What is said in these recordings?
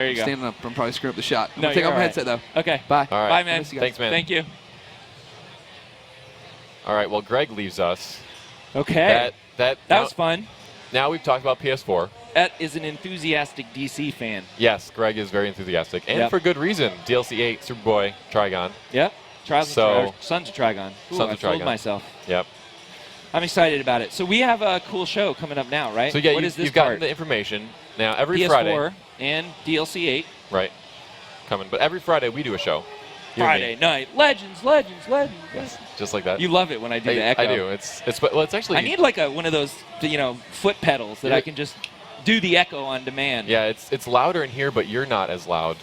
There you go. Standing up. I'm probably screwing up the shot. I'm No, going to take off my right. headset, though. Okay. Bye. All right. Bye, man. Thanks, man. Thank you. All right. Well, Greg leaves us. Okay. That was fun. Now we've talked about PS4. Ed is an enthusiastic DC fan. Yes, Greg is very enthusiastic, and for good reason. DLC 8, Superboy, Trigon. Yep. Sons of Trigon. Ooh, Sons I of fooled Trigon. myself. Yep. I'm excited about it. So we have a cool show coming up now, right? So yeah, what is this you've gotten part? the information. Now every PS4 Friday. and DLC 8. Right. Coming. But every Friday we do a show. You and me. Friday night. Legends. Yes, just like that. You love it when I do the echo. I do. It's actually. I need like one of those, foot pedals that I can just do the echo on demand. Yeah, it's louder in here, but you're not as loud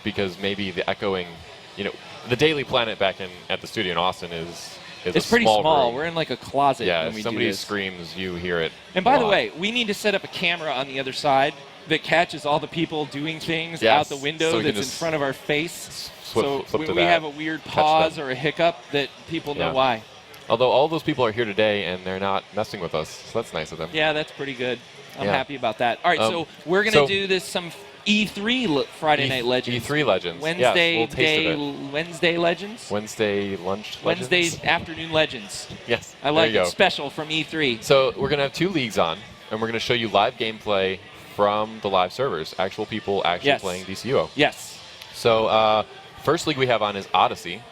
because maybe the echoing, the Daily Planet back at the studio in Austin is it's pretty small. Room. We're in like a closet. Yeah, when we if somebody do this. screams, you hear it. And by the way, we need to set up a camera on the other side that catches all the people doing things out the window so that's in front of our face. Flip so to we have a weird pause or a hiccup that people know why. Although all those people are here today and they're not messing with us, so that's nice of them. Yeah, that's pretty good. I'm happy about that. All right, so we're going to do some E3 Friday Night Legends. E3 Legends. Wednesday yes, we'll day, Wednesday Legends. Wednesday lunch Legends. Wednesday afternoon Legends. Yes. I like it. Special from E3. So we're going to have 2 leagues on, and we're going to show you live gameplay from the live servers. Actual people actually playing Dcuo. Yes. So first league we have on is Odyssey.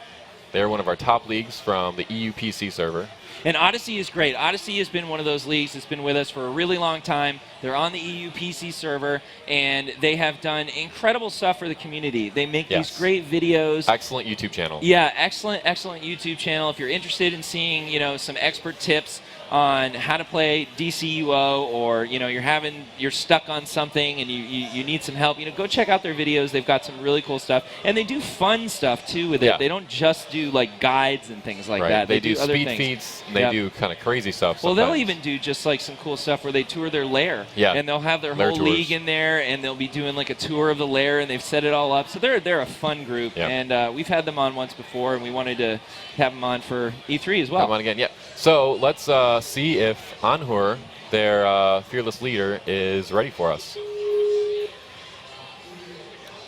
They're one of our top leagues from the EUPC server. And Odyssey is great. Odyssey has been one of those leagues that's been with us for a really long time. They're on the EUPC server, and they have done incredible stuff for the community. They make these great videos. Excellent YouTube channel. Yeah, excellent YouTube channel. If you're interested in seeing, some expert tips on how to play DCUO, or you're stuck on something and you need some help, go check out their videos. They've got some really cool stuff, and they do fun stuff too with it. They don't just do like guides and things like that. They do other speed things. feats. And they do kind of crazy stuff. Well, sometimes. they'll even do just like some cool stuff where they tour their lair. Yeah. And they'll have their Lair whole tours. league in there, and they'll be doing like a tour of the lair, and they've set it all up. So they're a fun group, and we've had them on once before, and we wanted to have them on for E3 as well. Come on again, yeah. So let's see if Anhur, their fearless leader, is ready for us.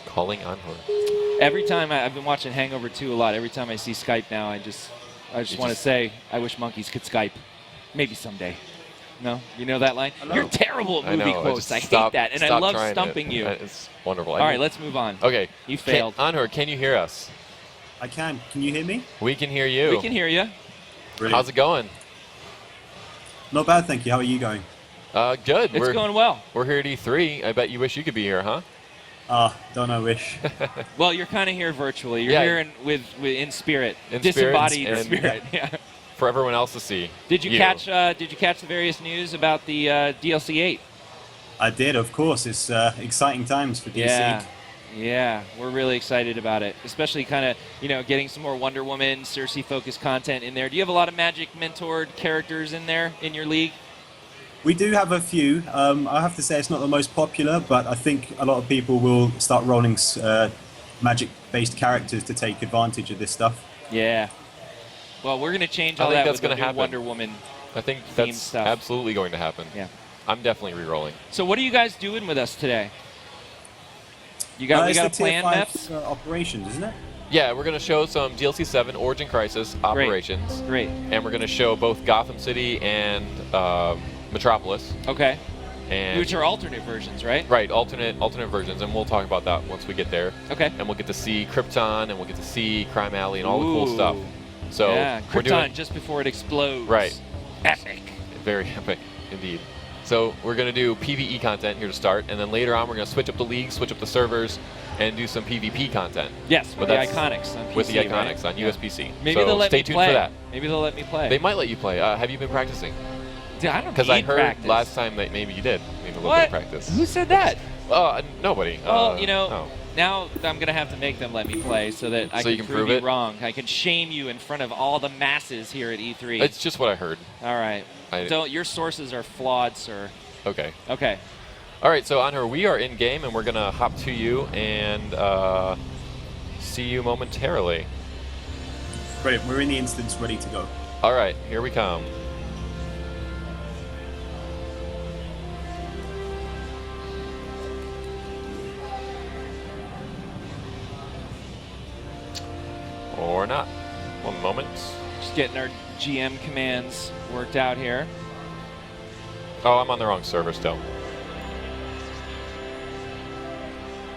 Calling Anhur. Every time I've been watching Hangover 2 a lot. Every time I see Skype now, I just want to say, I wish monkeys could Skype. Maybe someday. No? You know that line? You're terrible at movie quotes. I hate that, and I love stumping you. It's wonderful. All right, let's move on. Okay. You failed. Anhur, can you hear us? I can. Can you hear me? We can hear you. We can hear you. Brilliant. How's it going? Not bad, thank you. How are you going? Good. It's going well. We're here at E3. I bet you wish you could be here, huh? Don't I wish. Well, you're kind of here virtually. You're here in spirit. In disembodied spirit. Yeah. For everyone else to see. Did you catch the various news about the DLC 8? I did, of course. It's exciting times for DC. Yeah, we're really excited about it, especially kind of, getting some more Wonder Woman, Cersei-focused content in there. Do you have a lot of Magic mentored characters in there in your league? We do have a few. I have to say it's not the most popular, but I think a lot of people will start rolling Magic-based characters to take advantage of this stuff. Yeah. Well, we're going to change all that with the new Wonder Woman. I think that's absolutely going to happen. Yeah. I'm definitely re-rolling. So what are you guys doing with us today? We got a plan, Meps? Operations, isn't it? Yeah, we're going to show some DLC 7 Origin Crisis operations. Great. And we're going to show both Gotham City and Metropolis. Okay. And which are alternate versions, right? Right, alternate versions, and we'll talk about that once we get there. Okay. And we'll get to see Krypton, and we'll get to see Crime Alley, and all the cool stuff. So Krypton just before it explodes. Right. Epic. Very epic, indeed. So we're going to do PvE content here to start, and then later on we're going to switch up the league, switch up the servers, and do some PvP content. Yes, with the Iconics on PC, with the Iconics on USPC. Maybe so they'll let stay me tuned play. for that. Maybe they'll let me play. They might let you play. Have you been practicing? Dude, I don't Because I heard practice. last time that maybe you did. Need a little bit of practice. Who said that? Nobody. Well, now I'm going to have to make them let me play so that I can prove you wrong. I can shame you in front of all the masses here at E3. It's just what I heard. All right. Your sources are flawed, sir. Okay. Okay. All right, so Anhur, we are in game, and we're going to hop to you and see you momentarily. Brilliant. We're in the instance, ready to go. All right, here we come. Or not. One moment. Just getting our GM commands worked out here. Oh, I'm on the wrong server still.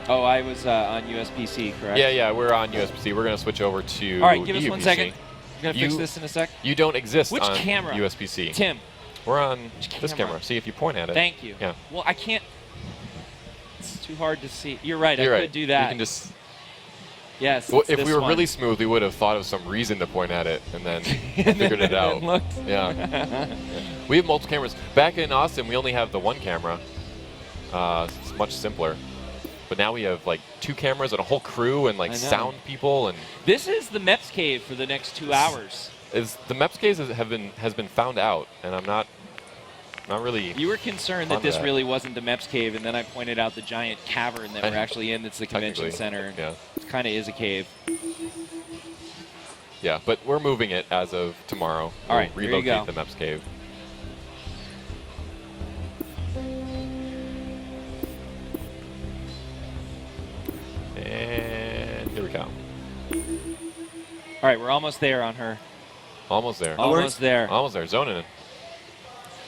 Oh, I was on USPC, correct? Yeah, we're on USPC. We're going to switch over to All right, give us EUPC. 1 second. You're going to fix this in a sec? You don't exist Which on camera? USPC. Tim. We're on this camera? camera. See if you point at it. Thank you. Yeah. Well, I can't. It's too hard to see. You're right. You're I right. could do that. You can just. Yes. Well, it's if this we were one. really smooth, we would have thought of some reason to point at it and then figured it out. Looked. Yeah. We have multiple cameras. Back in Austin, we only have the one camera. It's much simpler. But now we have like 2 cameras and a whole crew and like sound people and. This is the Meps cave for the next 2 hours. The Meps cave has been found out, and I'm not really. You were concerned that this really wasn't the Meps cave, and then I pointed out the giant cavern that we're actually in. That's the convention center. Yeah. It kind of is a cave. Yeah, but we're moving it as of tomorrow. All right, we'll there you go. relocate the Meps cave. And here we go. All right, we're almost there on her. Almost there. Almost there. Almost there. Zoning in.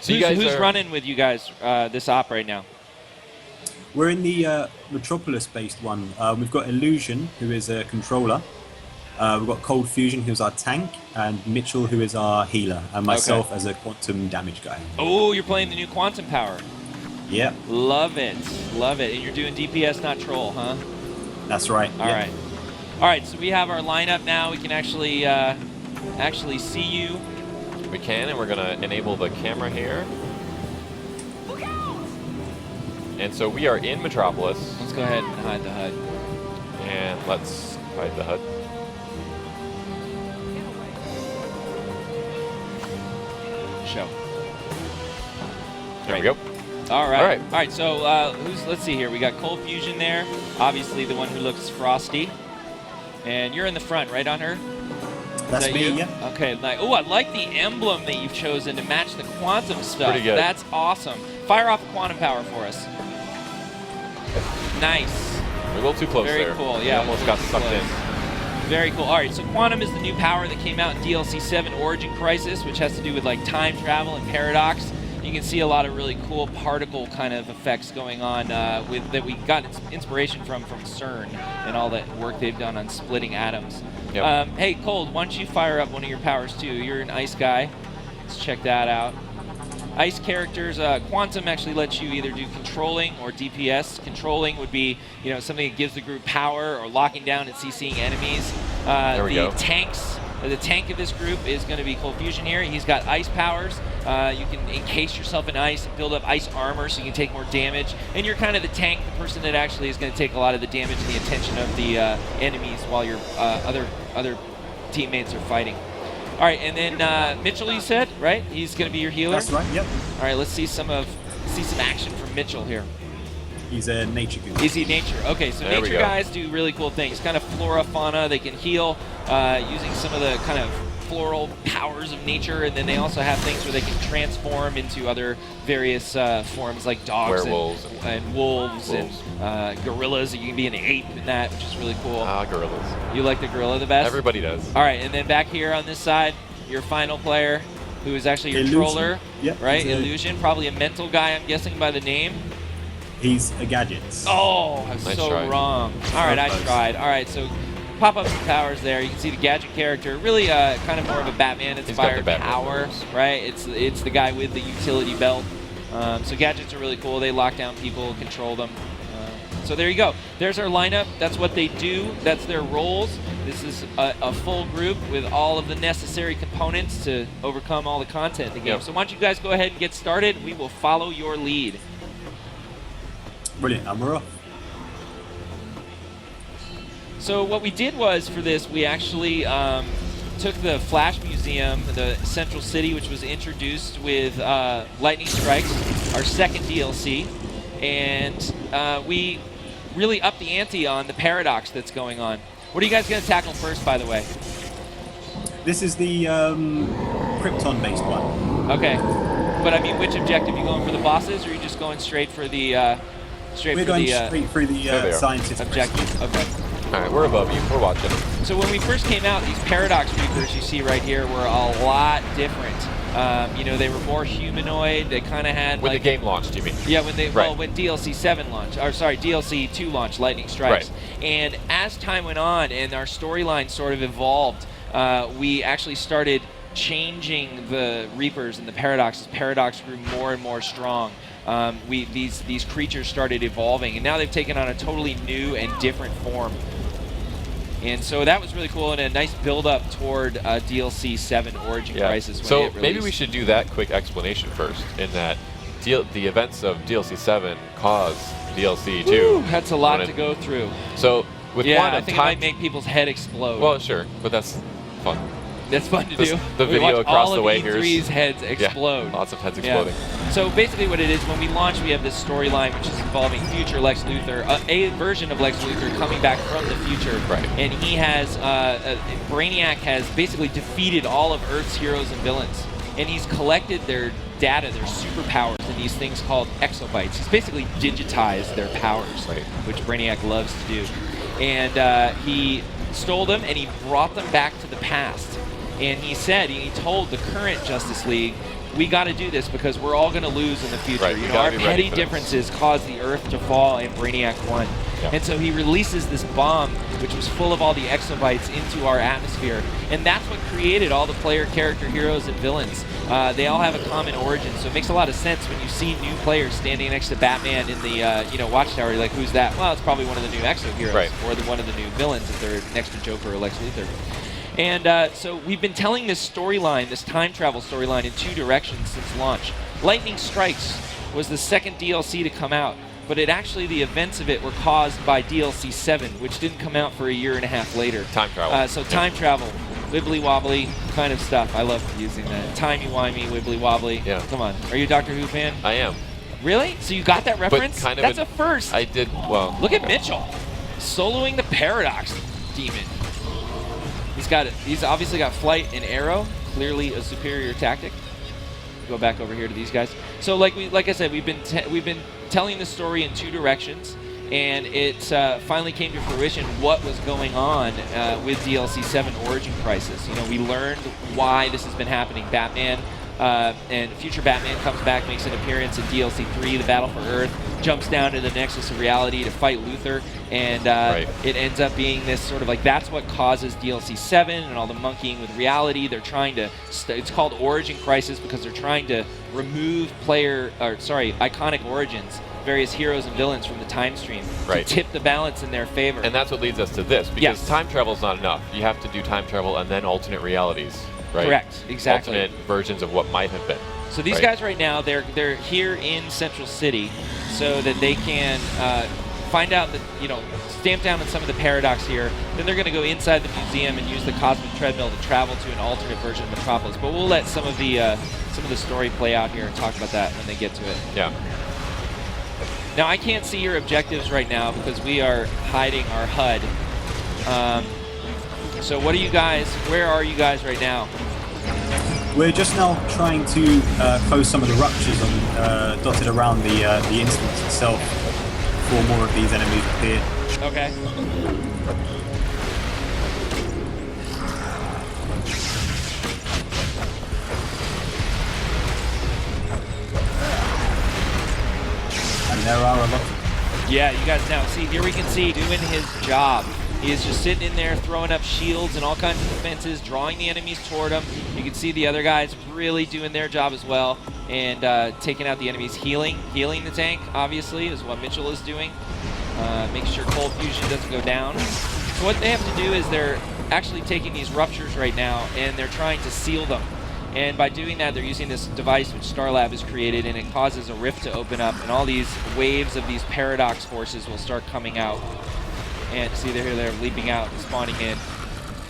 So who's running with you guys this op right now? We're in the Metropolis-based one. We've got Illusion, who is a controller. We've got Cold Fusion, who's our tank, and Mitchell, who is our healer, and myself as a quantum damage guy. Oh, you're playing the new quantum power. Yeah. Love it. Love it. And you're doing DPS, not troll, huh? That's right. All right. All right, so we have our lineup now. We can actually see you. We can, and we're going to enable the camera here. And so we are in Metropolis. Let's go ahead and hide the HUD. And let's hide the HUD. Show. There we go. All right. All right. All right. So let's see here. We got Cold Fusion there. Obviously, the one who looks frosty. And you're in the front, right on her? That's me, you? yeah. Okay. Oh, I like the emblem that you've chosen to match the quantum stuff. Pretty good. That's awesome. Fire off a quantum power for us. Nice. We're a little too close there. Very cool. Yeah. We almost got sucked in. Very cool. All right, so Quantum is the new power that came out in DLC 7 Origin Crisis, which has to do with like time travel and paradox. You can see a lot of really cool particle kind of effects going on that we got inspiration from CERN and all that work they've done on splitting atoms. Yep. Hey, Cold, why don't you fire up one of your powers too? You're an ice guy. Let's check that out. Ice characters, Quantum actually lets you either do controlling or DPS. Controlling would be, something that gives the group power or locking down and CCing enemies. There we go. The tank of this group is going to be Cold Fusion here. He's got ice powers. You can encase yourself in ice and build up ice armor so you can take more damage. And you're kind of the tank, the person that actually is going to take a lot of the damage and the attention of the enemies while your other teammates are fighting. All right, and then Mitchell, you said, right? He's going to be your healer? That's right, yep. All right, let's see some action from Mitchell here. He's a nature goon. Is he nature? Okay, so There we nature go. guys do really cool things. Kind of flora, fauna. They can heal using some of the kind of floral powers of nature, and then they also have things where they can transform into other various forms like dogs Werewolves and wolves and gorillas. You can be an ape in that, which is really cool. Gorillas. You like the gorilla the best? Everybody does. All right, and then back here on this side, your final player, who is actually your Illusion. controller, Yep, right? he's a- Illusion, probably a mental guy, I'm guessing by the name. He's a gadgets. Oh, I'm Nice so try. wrong. All right, I Nice. tried. All right, so pop up some powers there. You can see the gadget character, really kind of more of a Batman-inspired Batman power, moves. right? It's the guy with the utility belt. So gadgets are really cool. They lock down people, control them. So there you go. There's our lineup. That's what they do. That's their roles. This is a full group with all of the necessary components to overcome all the content in the game. Yep. So why don't you guys go ahead and get started? We will follow your lead. Brilliant, and we're off. So what we did was, for this, we actually took the Flash Museum, the Central City, which was introduced with Lightning Strikes, our second DLC, and we really upped the ante on the paradox that's going on. What are you guys going to tackle first, by the way? This is the Krypton-based one. Okay. But I mean, which objective? You going for the bosses, or are you just going straight for the We're going straight through There they the are. scientific objective? rescue. Okay. All right, we're above you. We're watching. So when we first came out, these Paradox Reapers you see right here were a lot different. You know, they were more humanoid. They kind of had when like the game launched, you mean? Yeah, when they right. well, when DLC 7 launched, or sorry, DLC 2 launched, Lightning Strikes. Right. And as time went on and our storyline sort of evolved, we actually started changing the Reapers and the Paradoxes. Paradox grew more and more strong. These creatures started evolving, and now they've taken on a totally new and different form. And so that was really cool, and a nice build-up toward DLC 7 Origin Crisis. When so it maybe we should do that quick explanation first, in that the events of DLC 7 cause DLC 2. Woo, that's a lot to go through. So with yeah, one I of think it might make people's head explode. Well, sure, but that's fun. That's fun to do. The video across the way here. E3's heads explode. Yeah, lots of heads exploding. So basically what it is, when we launch, we have this storyline which is involving future Lex Luthor, a version of Lex Luthor coming back from the future. Right. And he has, Brainiac has basically defeated all of Earth's heroes and villains. And he's collected their data, their superpowers, in these things called exobytes. He's basically digitized their powers, which Brainiac loves to do. And he stole them and he brought them back to the past. And he said, he told the current Justice League, we got to do this because we're all going to lose in the future. Right, you know, our petty differences caused the Earth to fall and Brainiac won. Yeah. And so he releases this bomb, which was full of all the exobytes, into our atmosphere. And that's what created all the player character heroes and villains. They all have a common origin, so it makes a lot of sense when you see new players standing next to Batman in the Watchtower. You're like, who's that? Well, it's probably one of the new Exo heroes, or one of the new villains if they're next to Joker or Lex Luthor. And so we've been telling this storyline, this time travel storyline, in two directions since launch. Lightning Strikes was the second DLC to come out, but the events of it were caused by DLC 7, which didn't come out for a year and a half later. Time travel. Time travel, wibbly wobbly kind of stuff. I love using that. Timey-wimey, wibbly wobbly. Yeah. Come on. Are you a Doctor Who fan? I am. Really? So you got that reference? But kind of That's a first. I did, well. Look at Mitchell, soloing the Paradox Demon. He's obviously got flight and arrow, clearly a superior tactic. Go back over here to these guys. So like I said, we've been telling the story in two directions, and it finally came to fruition what was going on with DLC 7 Origin Crisis. You know, we learned why this has been happening. Batman and future Batman comes back, makes an appearance in DLC 3, the Battle for Earth, jumps down to the Nexus of Reality to fight Luthor, and it ends up being this sort of like, that's what causes DLC 7 and all the monkeying with reality. They're trying to, it's called Origin Crisis because they're trying to remove iconic origins, various heroes and villains from the time stream to tip the balance in their favor. And that's what leads us to this, because time travel is not enough. You have to do time travel and then alternate realities. Right? Correct, exactly. Alternate versions of what might have been. So these guys right now, they're here in Central City so that they can find out that, stamp down on some of the Paradox here. Then they're going to go inside the museum and use the Cosmic Treadmill to travel to an alternate version of Metropolis. But we'll let some of the story play out here and talk about that when they get to it. Yeah. Now, I can't see your objectives right now because we are hiding our HUD. So where are you guys right now? We're just now trying to close some of the ruptures dotted around the instance itself before more of these enemies appear. Okay. And there are a lot. Yeah, you guys now see, here we can see doing his job. He is just sitting in there throwing up shields and all kinds of defenses, drawing the enemies toward him. You can see the other guys really doing their job as well and taking out the enemies. Healing the tank, obviously, is what Mitchell is doing. Making sure cold fusion doesn't go down. So what they have to do is they're actually taking these ruptures right now and they're trying to seal them. And by doing that, they're using this device which Starlab has created, and it causes a rift to open up, and all these waves of these paradox forces will start coming out. And see, they're leaping out and spawning in.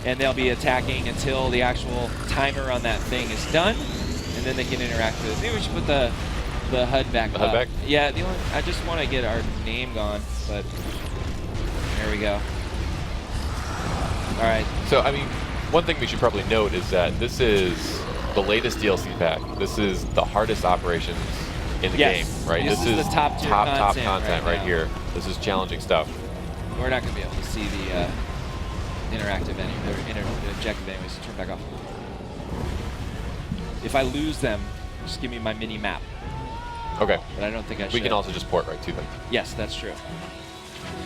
And they'll be attacking until the actual timer on that thing is done, and then they can interact with it. Maybe we should put the HUD back up. HUD back? Yeah, I just want to get our name gone, but there we go. All right. So, I mean, one thing we should probably note is that this is the latest DLC pack. This is the hardest operations in the game, right? This is the top content right here. This is challenging stuff. we're not going to be able to see the objective anyway, so turn back off. If I lose them, just give me my mini map. Okay. But I don't think I should. We can also just port right to them. Yes, that's true.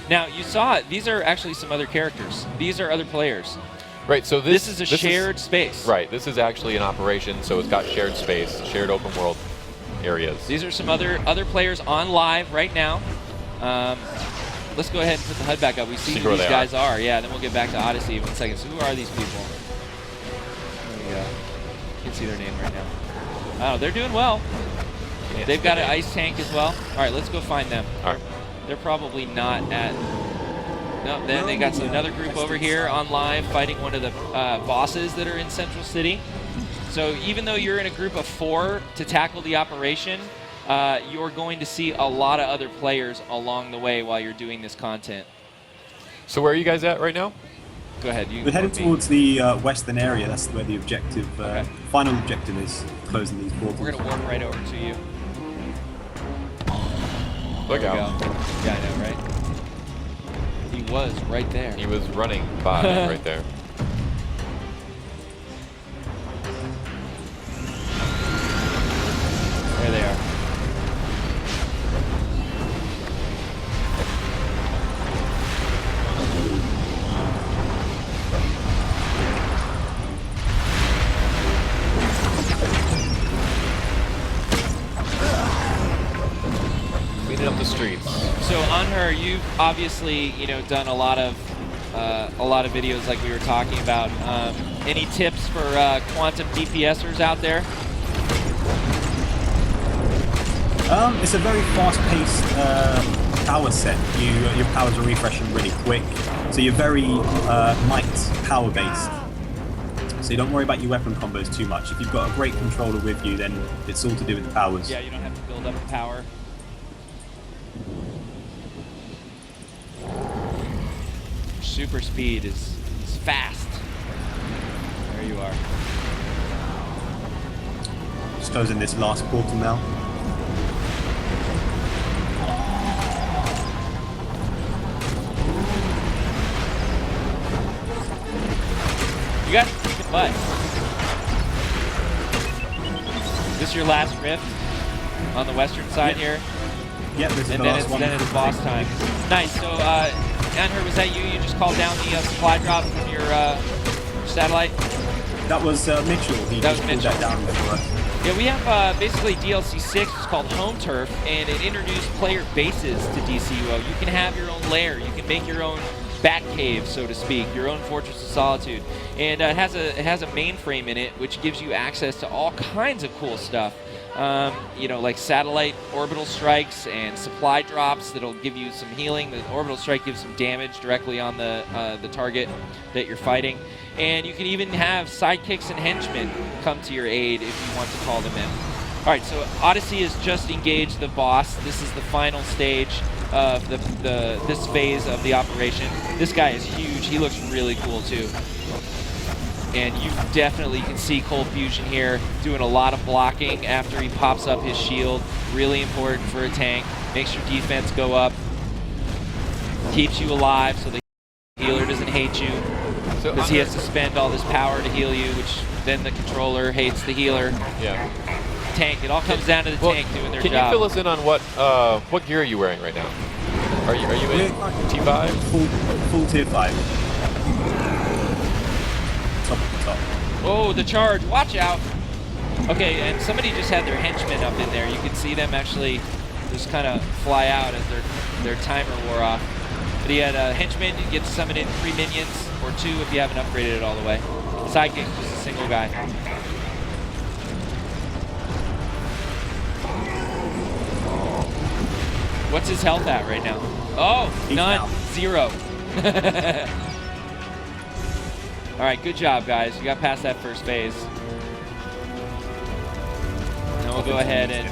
Now, you saw it. These are actually some other characters. These are other players. Right, so this is a shared space. Right, this is actually an operation, so it's got shared space, shared open world areas. These are some other players on live right now. Let's go ahead and put the HUD back up. We see who these guys are. Yeah, then we'll get back to Odyssey in 1 second. So who are these people? There we go. You can see their name right now. Oh, they're doing well. Yeah, they've got an ice tank as well. All right, let's go find them. All right. They're probably not at... No, then they got another group over here on live fighting one of the bosses that are in Central City. So even though you're in a group of 4 to tackle the operation, you're going to see a lot of other players along the way while you're doing this content. So where are you guys at right now? Go ahead. We're heading towards the western area. That's where the objective, final objective is, closing these portals. We're going to warp right over to you. Look out. Yeah, I know, right? He was right there. He was running by right there. There they are. Cleaning up the streets. So on her, you've obviously, done a lot of videos like we were talking about. Any tips for quantum DPSers out there? It's a very fast-paced power set. Your powers are refreshing really quick, so you're very might power-based. So you don't worry about your weapon combos too much. If you've got a great controller with you, then it's all to do with the powers. Yeah, you don't have to build up the power. Super speed is fast. There you are. Just closing this last portal now. You guys are kicking butt. Is this your last rift on the western side here? Yep, this is and the then last one. Then it's boss time. Nice. So, Anher, was that you? You just called down the supply drop from your satellite? That was Mitchell. He just pulled that down for us. Yeah, we have basically DLC 6. It's called Home Turf, and it introduced player bases to DCUO. You can have your own lair. You can make your own bat cave, so to speak, your own Fortress of Solitude. And it has a mainframe in it, which gives you access to all kinds of cool stuff. Like satellite orbital strikes and supply drops that'll give you some healing. The orbital strike gives some damage directly on the target that you're fighting. And you can even have sidekicks and henchmen come to your aid if you want to call them in. All right, so Odyssey has just engaged the boss. This is the final stage of this phase of the operation. This guy is huge. He looks really cool too. And you definitely can see Cold Fusion here doing a lot of blocking after he pops up his shield. Really important for a tank. Makes your defense go up. Keeps you alive so the healer doesn't hate you. Because he has to spend all this power to heal you, which then the controller hates the healer. Yeah. Tank. It all comes down to the tank doing their job. Can you fill us in on what gear are you wearing right now? Are you in T5? Full tier 5. Top. Oh, the charge. Watch out. Okay, and somebody just had their henchmen up in there. You can see them actually just kind of fly out as their timer wore off. But he had a henchman. You get to summon in 3 minions, or 2 if you haven't upgraded it all the way. Sidekick, just a single guy. What's his health at right now? Oh, none. 0. All right, good job, guys. You got past that first phase. Now we'll go ahead and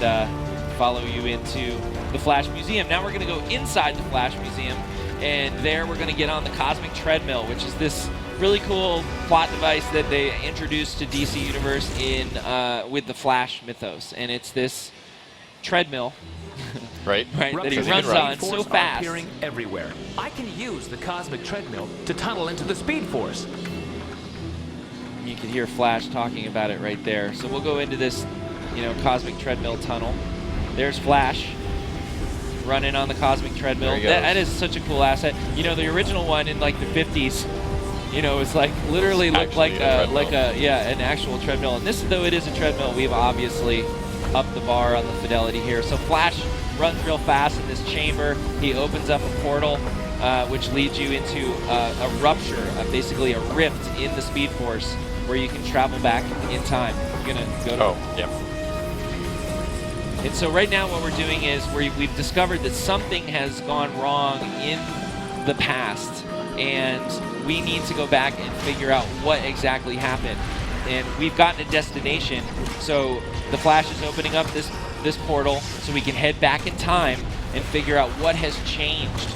follow you into the Flash Museum. Now we're going to go inside the Flash Museum, and there we're going to get on the Cosmic Treadmill, which is this really cool plot device that they introduced to DC Universe in with the Flash mythos. And it's this treadmill. Right? Right, that he Because runs can run. on so Force are fast. appearing everywhere. I can use the cosmic treadmill to tunnel into the Speed Force. You can hear Flash talking about it right there. So we'll go into this, cosmic treadmill tunnel. There's Flash running on the cosmic treadmill. There he That goes. is such a cool asset. The original one in like the 50s, it's like literally looked like an actual treadmill. And this, though it is a treadmill, we've obviously upped the bar on the fidelity here. So Flash runs real fast in this chamber. He opens up a portal, which leads you into a rupture, basically a rift in the Speed Force, where you can travel back in time. You're gonna go to. Oh, yeah. And so right now what we're doing is we've discovered that something has gone wrong in the past, and we need to go back and figure out what exactly happened. And we've gotten a destination, so the Flash is opening up this portal so we can head back in time and figure out what has changed.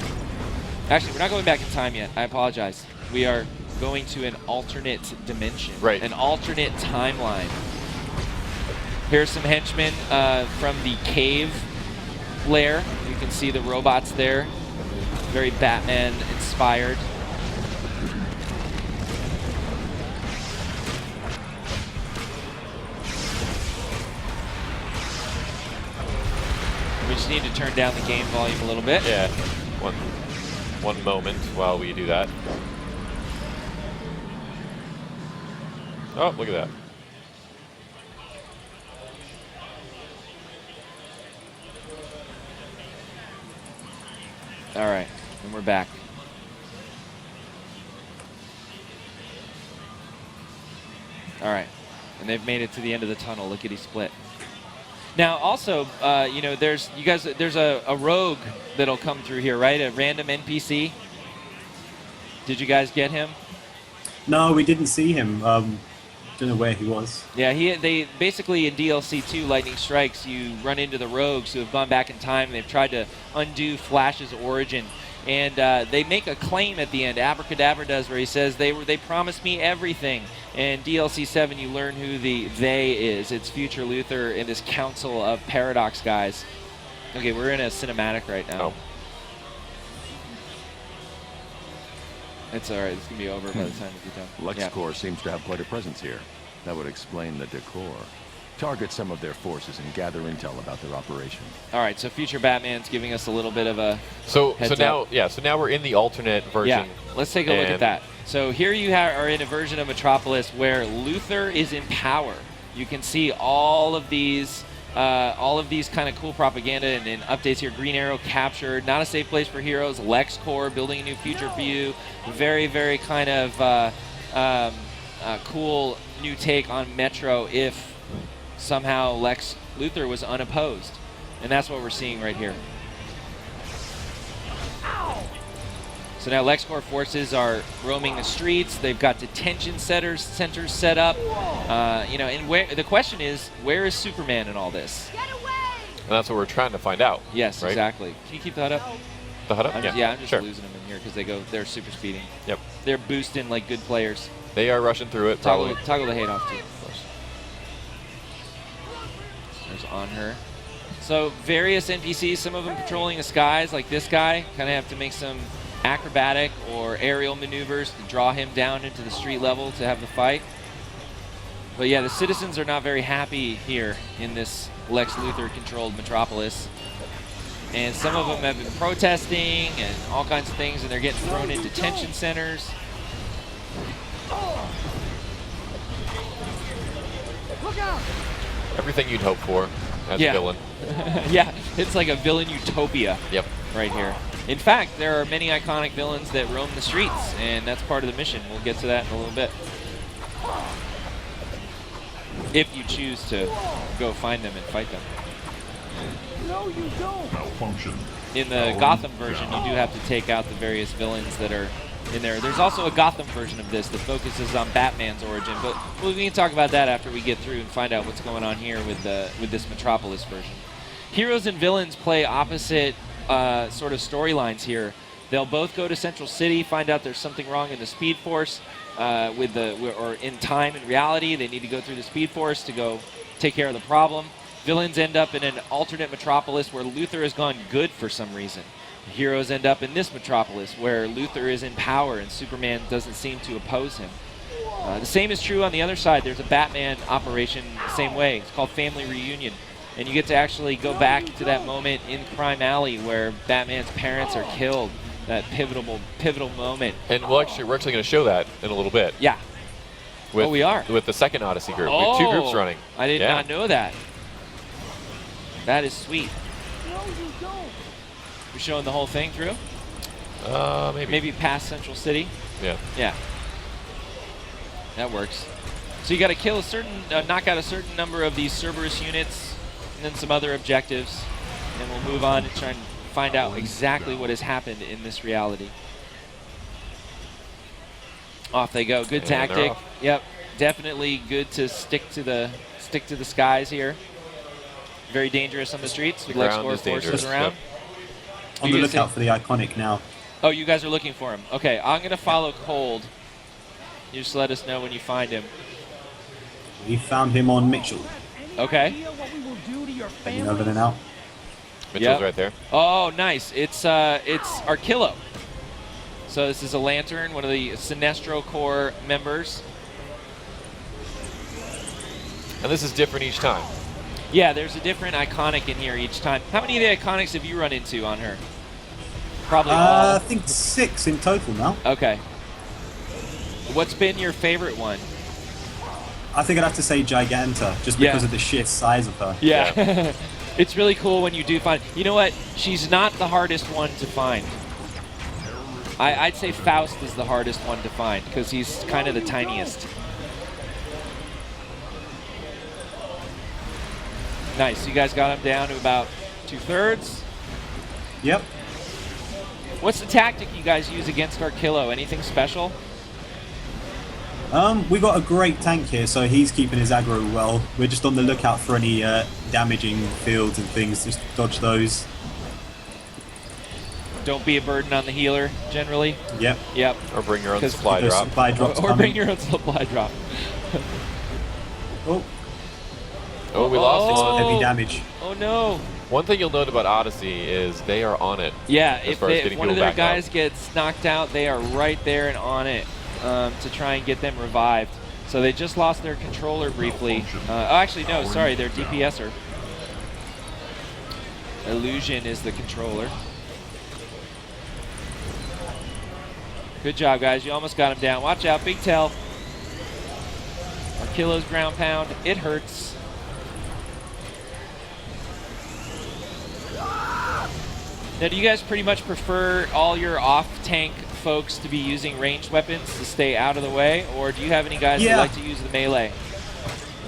Actually, we're not going back in time yet. I apologize. We are going to an alternate dimension, right? An alternate timeline. Here's some henchmen from the cave lair. You can see the robots there. Very Batman inspired. We just need to turn down the game volume a little bit. Yeah. One moment while we do that. Oh, look at that. All right, and we're back. All right, and they've made it to the end of the tunnel. Lickety split. Now, also, there's a rogue that'll come through here, right? A random NPC. Did you guys get him? No, we didn't see him. Don't know where he was. Yeah, they basically in DLC 2 Lightning Strikes, you run into the rogues who have gone back in time and they've tried to undo Flash's origin. And they make a claim at the end, Abracadabra does, where he says, they promised me everything. And DLC 7, you learn who the they is. It's Future Luthor and this council of Paradox guys. Okay, we're in a cinematic right now. Oh. It's all right. It's going to be over by the time we get done. LexCorp seems to have quite a presence here. That would explain the Dcuo. Target some of their forces and gather intel about their operation. All right, so Future Batman's giving us a little bit of a So heads now, up. yeah. So now we're in the alternate version. Yeah, let's take a look at that. So here you are in a version of Metropolis where Luthor is in power. You can see all of these kind of cool propaganda and updates here. Green Arrow captured, not a safe place for heroes. LexCorp building a new future for you. Very, very kind of cool new take on Metro if somehow Lex Luthor was unopposed. And that's what we're seeing right here. So now LexCorp forces are roaming the streets. They've got detention centers set up. And the question is, where is Superman in all this? And that's what we're trying to find out. Yes, right? Exactly. Can you keep that up? The HUD up? I'm just sure. losing them in here because they're super speeding. Yep. They're boosting like good players. They are rushing through it. Probably. Toggle the hate off too. There's on her. So various NPCs, some of them patrolling the skies, like this guy. Kind of have to make some acrobatic or aerial maneuvers to draw him down into the street level to have the fight. But yeah, the citizens are not very happy here in this Lex Luthor-controlled Metropolis. And some of them have been protesting and all kinds of things, and they're getting thrown in detention centers. Look out! Everything you'd hope for as a villain. Yeah, it's like a villain utopia. Yep. Right here. In fact, there are many iconic villains that roam the streets, and that's part of the mission. We'll get to that in a little bit. If you choose to go find them and fight them. No, you don't. Malfunction. In the Gotham version, you do have to take out the various villains that are in there. There's also a Gotham version of this that focuses on Batman's origin, but we can talk about that after we get through and find out what's going on here with this Metropolis version. Heroes and villains play opposite sort of storylines here. They'll both go to Central City, find out there's something wrong in the Speed Force, or in time and reality. They need to go through the Speed Force to go take care of the problem. Villains end up in an alternate metropolis where Luthor has gone good for some reason. Heroes end up in this metropolis where Luthor is in power and Superman doesn't seem to oppose him. The same is true on the other side. There's a Batman operation the same way. It's called Family Reunion. And you get to actually go back to that moment in Crime Alley where Batman's parents are killed. That pivotal moment. And we're actually going to show that in a little bit. Yeah. With, we are. With the second Odyssey group. We have 2 groups running. I did not know that. That is sweet. We're showing the whole thing through? Maybe. Maybe past Central City? Yeah. Yeah. That works. So you got to kill a certain, knock out a certain number of these Cerberus units, and then some other objectives, and we'll move on and try and find out exactly what has happened in this reality. Off they go. Good tactic. Yep. Definitely good to stick to the skies here. Very dangerous on the streets with LexCorp forces around. On the lookout for the iconic now. Oh, you guys are looking for him. Okay, I'm going to follow Cold. You just let us know when you find him. We found him on Mitchell. Okay. Heading over there now. Mitchell's right there. Oh, nice. It's Arquillo. So this is a Lantern, one of the Sinestro Corps members. And this is different each time. Yeah, there's a different iconic in here each time. How many of the iconics have you run into on her? Probably all. I think 6 in total now. Okay. What's been your favorite one? I think I'd have to say Giganta, just because of the sheer size of her. Yeah. It's really cool when you do find... You know what? She's not the hardest one to find. I'd say Faust is the hardest one to find, because he's kind of the tiniest. Nice. You guys got him down to about 2/3? Yep. What's the tactic you guys use against Arquillo? Anything special? We got a great tank here, so he's keeping his aggro well. We're just on the lookout for any damaging fields and things. Just dodge those. Don't be a burden on the healer, generally. Yep. Yep. Or bring your own supply drop. Supply drops Or bring your own supply drop. Oh, we lost one. Heavy damage. Oh no. One thing you'll note about Odyssey is they are on it. Yeah, if one of their guys gets knocked out, they are right there and on it to try and get them revived. So they just lost their controller briefly. Actually, no, sorry, their DPSer. Illusion is the controller. Good job, guys. You almost got him down. Watch out, Big Tail. Arquillo's ground pound. It hurts. Now, do you guys pretty much prefer all your off-tank folks to be using ranged weapons to stay out of the way, or do you have any guys that like to use the melee?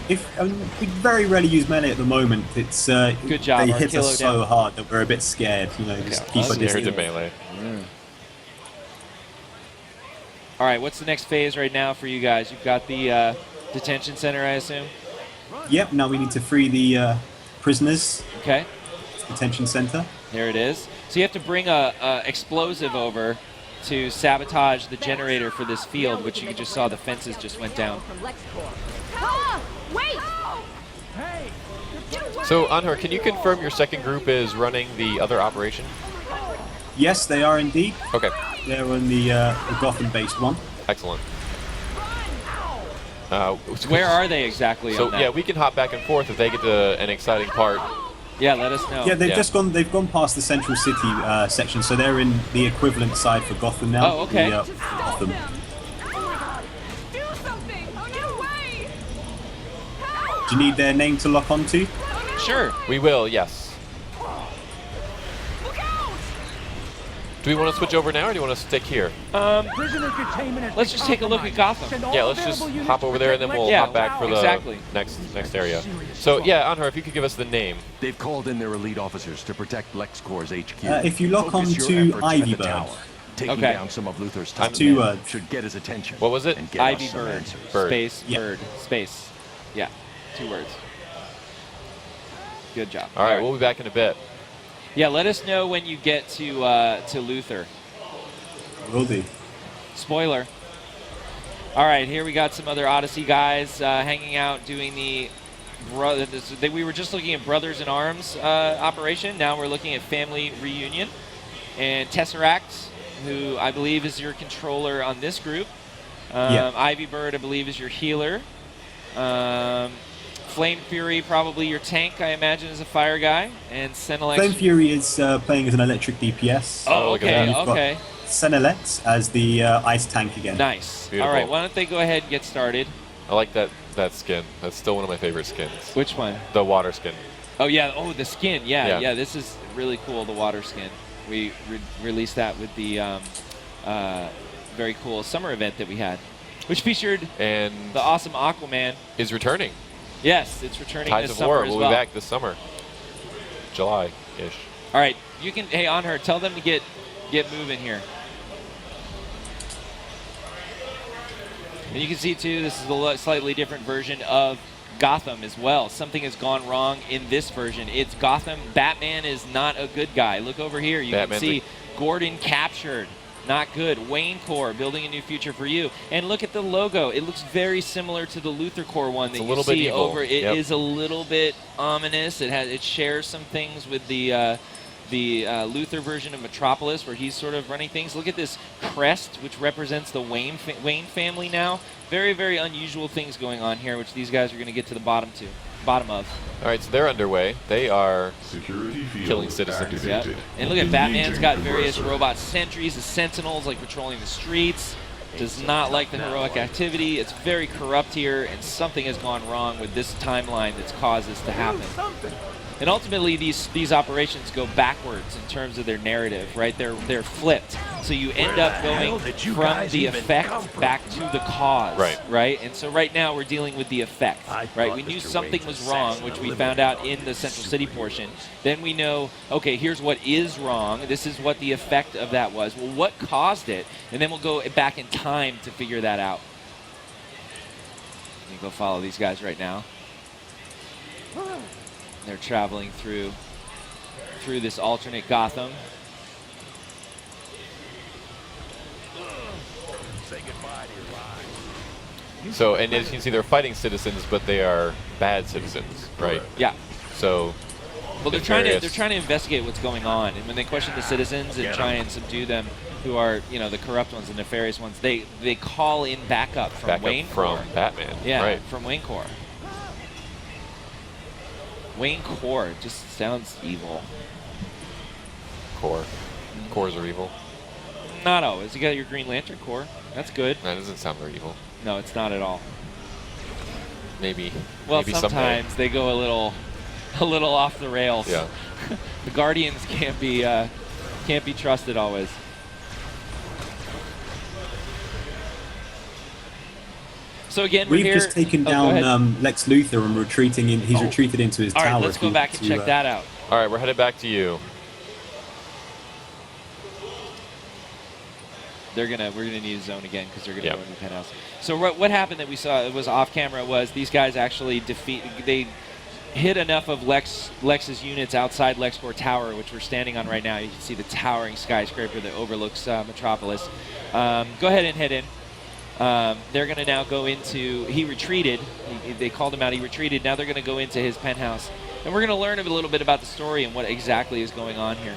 We very rarely use melee at the moment. It's good job. They hit us so hard that we're a bit scared. You know, just keep us scared to melee. All right, what's the next phase right now for you guys? You've got the detention center, I assume. Yep. Now we need to free the prisoners. Okay. Detention center. There it is. So you have to bring a explosive over to sabotage the generator for this field, which you just saw the fences just went down. Wait! So, Anhar, can you confirm your second group is running the other operation? Yes, they are indeed. Okay. They're on the Gotham-based one. Excellent. Where are they exactly? So on that? yeah, we can hop back and forth if they get to an exciting part. Yeah, let us know. Yeah, they've gone past the Central City section, so they're in the equivalent side for Gotham now. Oh, okay. Gotham. Do something! Get away! Do you need their name to lock onto? Sure. We will, yes. Look out! Do we want to switch over now, or do you want to stick here? Let's just take a look at Gotham. Yeah, let's just hop over there, and then we'll hop back for the next area. So yeah, Anhar, if you could give us the name. They've called in their elite officers to protect LexCorp's HQ. If you lock Focus onto your efforts at Ivy the Bird. tower. Taking down some of Luther's top 2 men words. should get his attention. What was it? And get Ivy us some Bird. answers. Space, Yeah. bird, space. Yeah, 2 words. Good job. All right, we'll be back in a bit. Yeah, let us know when you get to Luthor. Will do. Spoiler. All right, here we got some other Odyssey guys hanging out, doing the we were just looking at Brothers in Arms operation. Now we're looking at Family Reunion. And Tesseract, who I believe is your controller on this group. Ivy Bird, I believe, is your healer. Flame Fury, probably your tank, I imagine, is a fire guy. And Senelex. Flame Fury is playing as an electric DPS. Oh, look at okay, that. okay. Senelex as the ice tank again. Nice. Beautiful. All right, why don't they go ahead and get started? I like that skin. That's still one of my favorite skins. Which one? The water skin. Oh, yeah. Oh, the skin. Yeah. Yeah, this is really cool, the water skin. We released that with the very cool summer event that we had, which featured And the awesome Aquaman. is returning. Yes, it's returning Tides this of summer War as will well. be back this summer. July-ish. All right, you can. Hey, on her, tell them to get moving here. And you can see too, this is a slightly different version of Gotham as well. Something has gone wrong in this version. It's Gotham. Batman is not a good guy. Look over here. You Batman's can see Gordon captured. Not good. Wayne Corps, building a new future for you. And look at the logo. It looks very similar to the Luther Corps one that you see over. It is a little bit ominous. It shares some things with the Luther version of Metropolis, where he's sort of running things. Look at this crest, which represents the Wayne family now. Very, very unusual things going on here, which these guys are going to get to the bottom of. All right, so they're underway. They are killing citizens. Yep. And look at Batman's got various robot sentries, the Sentinels, like patrolling the streets. Does not like the heroic activity. It's very corrupt here, and something has gone wrong with this timeline that's caused this to happen. And ultimately, these operations go backwards in terms of their narrative, right? They're flipped. So you end up going from the effect back to the cause, right? And so right now we're dealing with the effect, right? We knew something was wrong, which we found out in the Central City portion. Then we know, okay, here's what is wrong. This is what the effect of that was. Well, what caused it? And then we'll go back in time to figure that out. Let me go follow these guys right now. They're traveling through this alternate Gotham. So, and as you can see, they're fighting citizens, but they are bad citizens, right? Yeah. So, well, they're trying to investigate what's going on, and when they question the citizens and try and subdue them, who are the corrupt ones, the nefarious ones, they call in backup from Wayne Corps. From Batman. Yeah, right. from Wayne Corps. Wayne Corps just sounds evil. Corps. Corps are evil. Not always. You got your Green Lantern Corps. That's good. That doesn't sound very evil. No, it's not at all. Maybe. Well, maybe sometimes someday. they go a little off the rails. Yeah. The Guardians can't be trusted always. So again, we've just taken down Lex Luthor and retreating in. He's retreated into his tower. All right, let's go back and check that out. All right, we're headed back to you. We're gonna need a zone again because they're gonna go into the penthouse. So what happened that we saw, it was off camera, was these guys actually they hit enough of Lex's units outside LexCorp Tower, which we're standing on right now. You can see the towering skyscraper that overlooks Metropolis. Go ahead and head in. They're going to now go into, he retreated. They called him out. He retreated. Now they're going to go into his penthouse. And we're going to learn a little bit about the story and what exactly is going on here.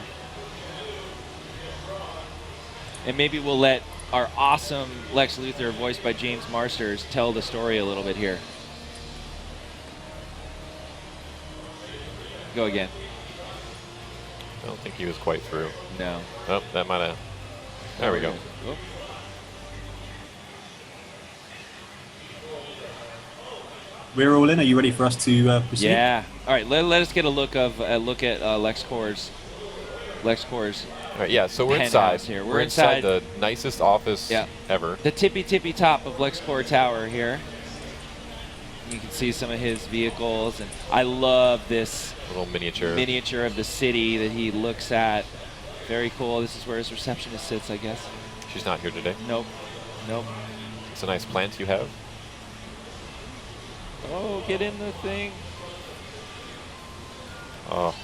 And maybe we'll let our awesome Lex Luthor, voiced by James Marsters, tell the story a little bit here. Go again. I don't think he was quite through. No. Oh, that might have. There we go. Whoop. We're all in. Are you ready for us to proceed? Yeah. All right. Let us get a look at LexCorp's. All right, yeah, so we're inside. Here. We're inside the nicest office ever. The tippy top of LexCorp Tower here. You can see some of his vehicles, and I love this little miniature of the city that he looks at. Very cool. This is where his receptionist sits, I guess. She's not here today. Nope. It's a nice plant you have. Oh, get in the thing. Oh.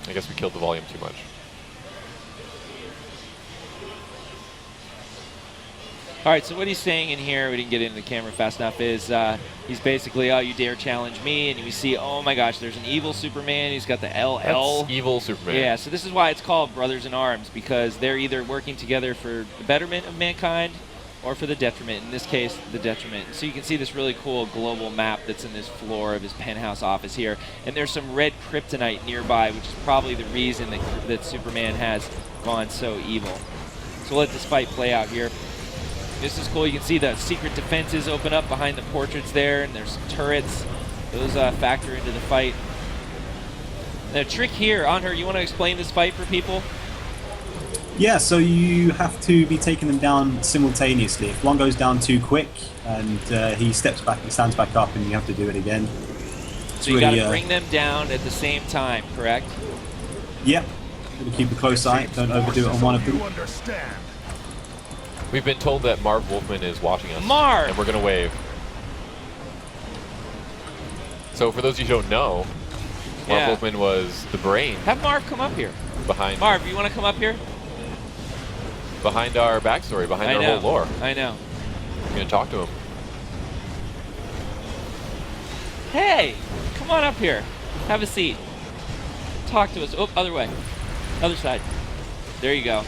I guess we killed the volume too much. All right, so what he's saying in here, we didn't get into the camera fast enough, is he's basically, oh, you dare challenge me, and we see, oh my gosh, there's an evil Superman. He's got the LL. That's evil Superman. Yeah, so this is why it's called Brothers in Arms, because they're either working together for the betterment of mankind or for the detriment. In this case, the detriment. So you can see this really cool global map that's in this floor of his penthouse office here. And there's some red kryptonite nearby, which is probably the reason that Superman has gone so evil. So let this fight play out here. This is cool. You can see the secret defenses open up behind the portraits there, and there's turrets. Those factor into the fight. The trick here, on her, you want to explain this fight for people? Yeah, so you have to be taking them down simultaneously. If one goes down too quick and he steps back and stands back up, and you have to do it again. So you got to bring them down at the same time, correct? Yep. Gotta keep a close eye. Don't overdo it on one of them. We've been told that Marv Wolfman is watching us. Marv! And we're going to wave. So for those of you who don't know, Marv Wolfman was the brain Have Marv come up here. behind Marv, you want to come up here? behind our backstory, behind I our know. whole lore. I know. I'm going to talk to him. Hey, come on up here. Have a seat. Talk to us. Oh, other way. Other side. There you go.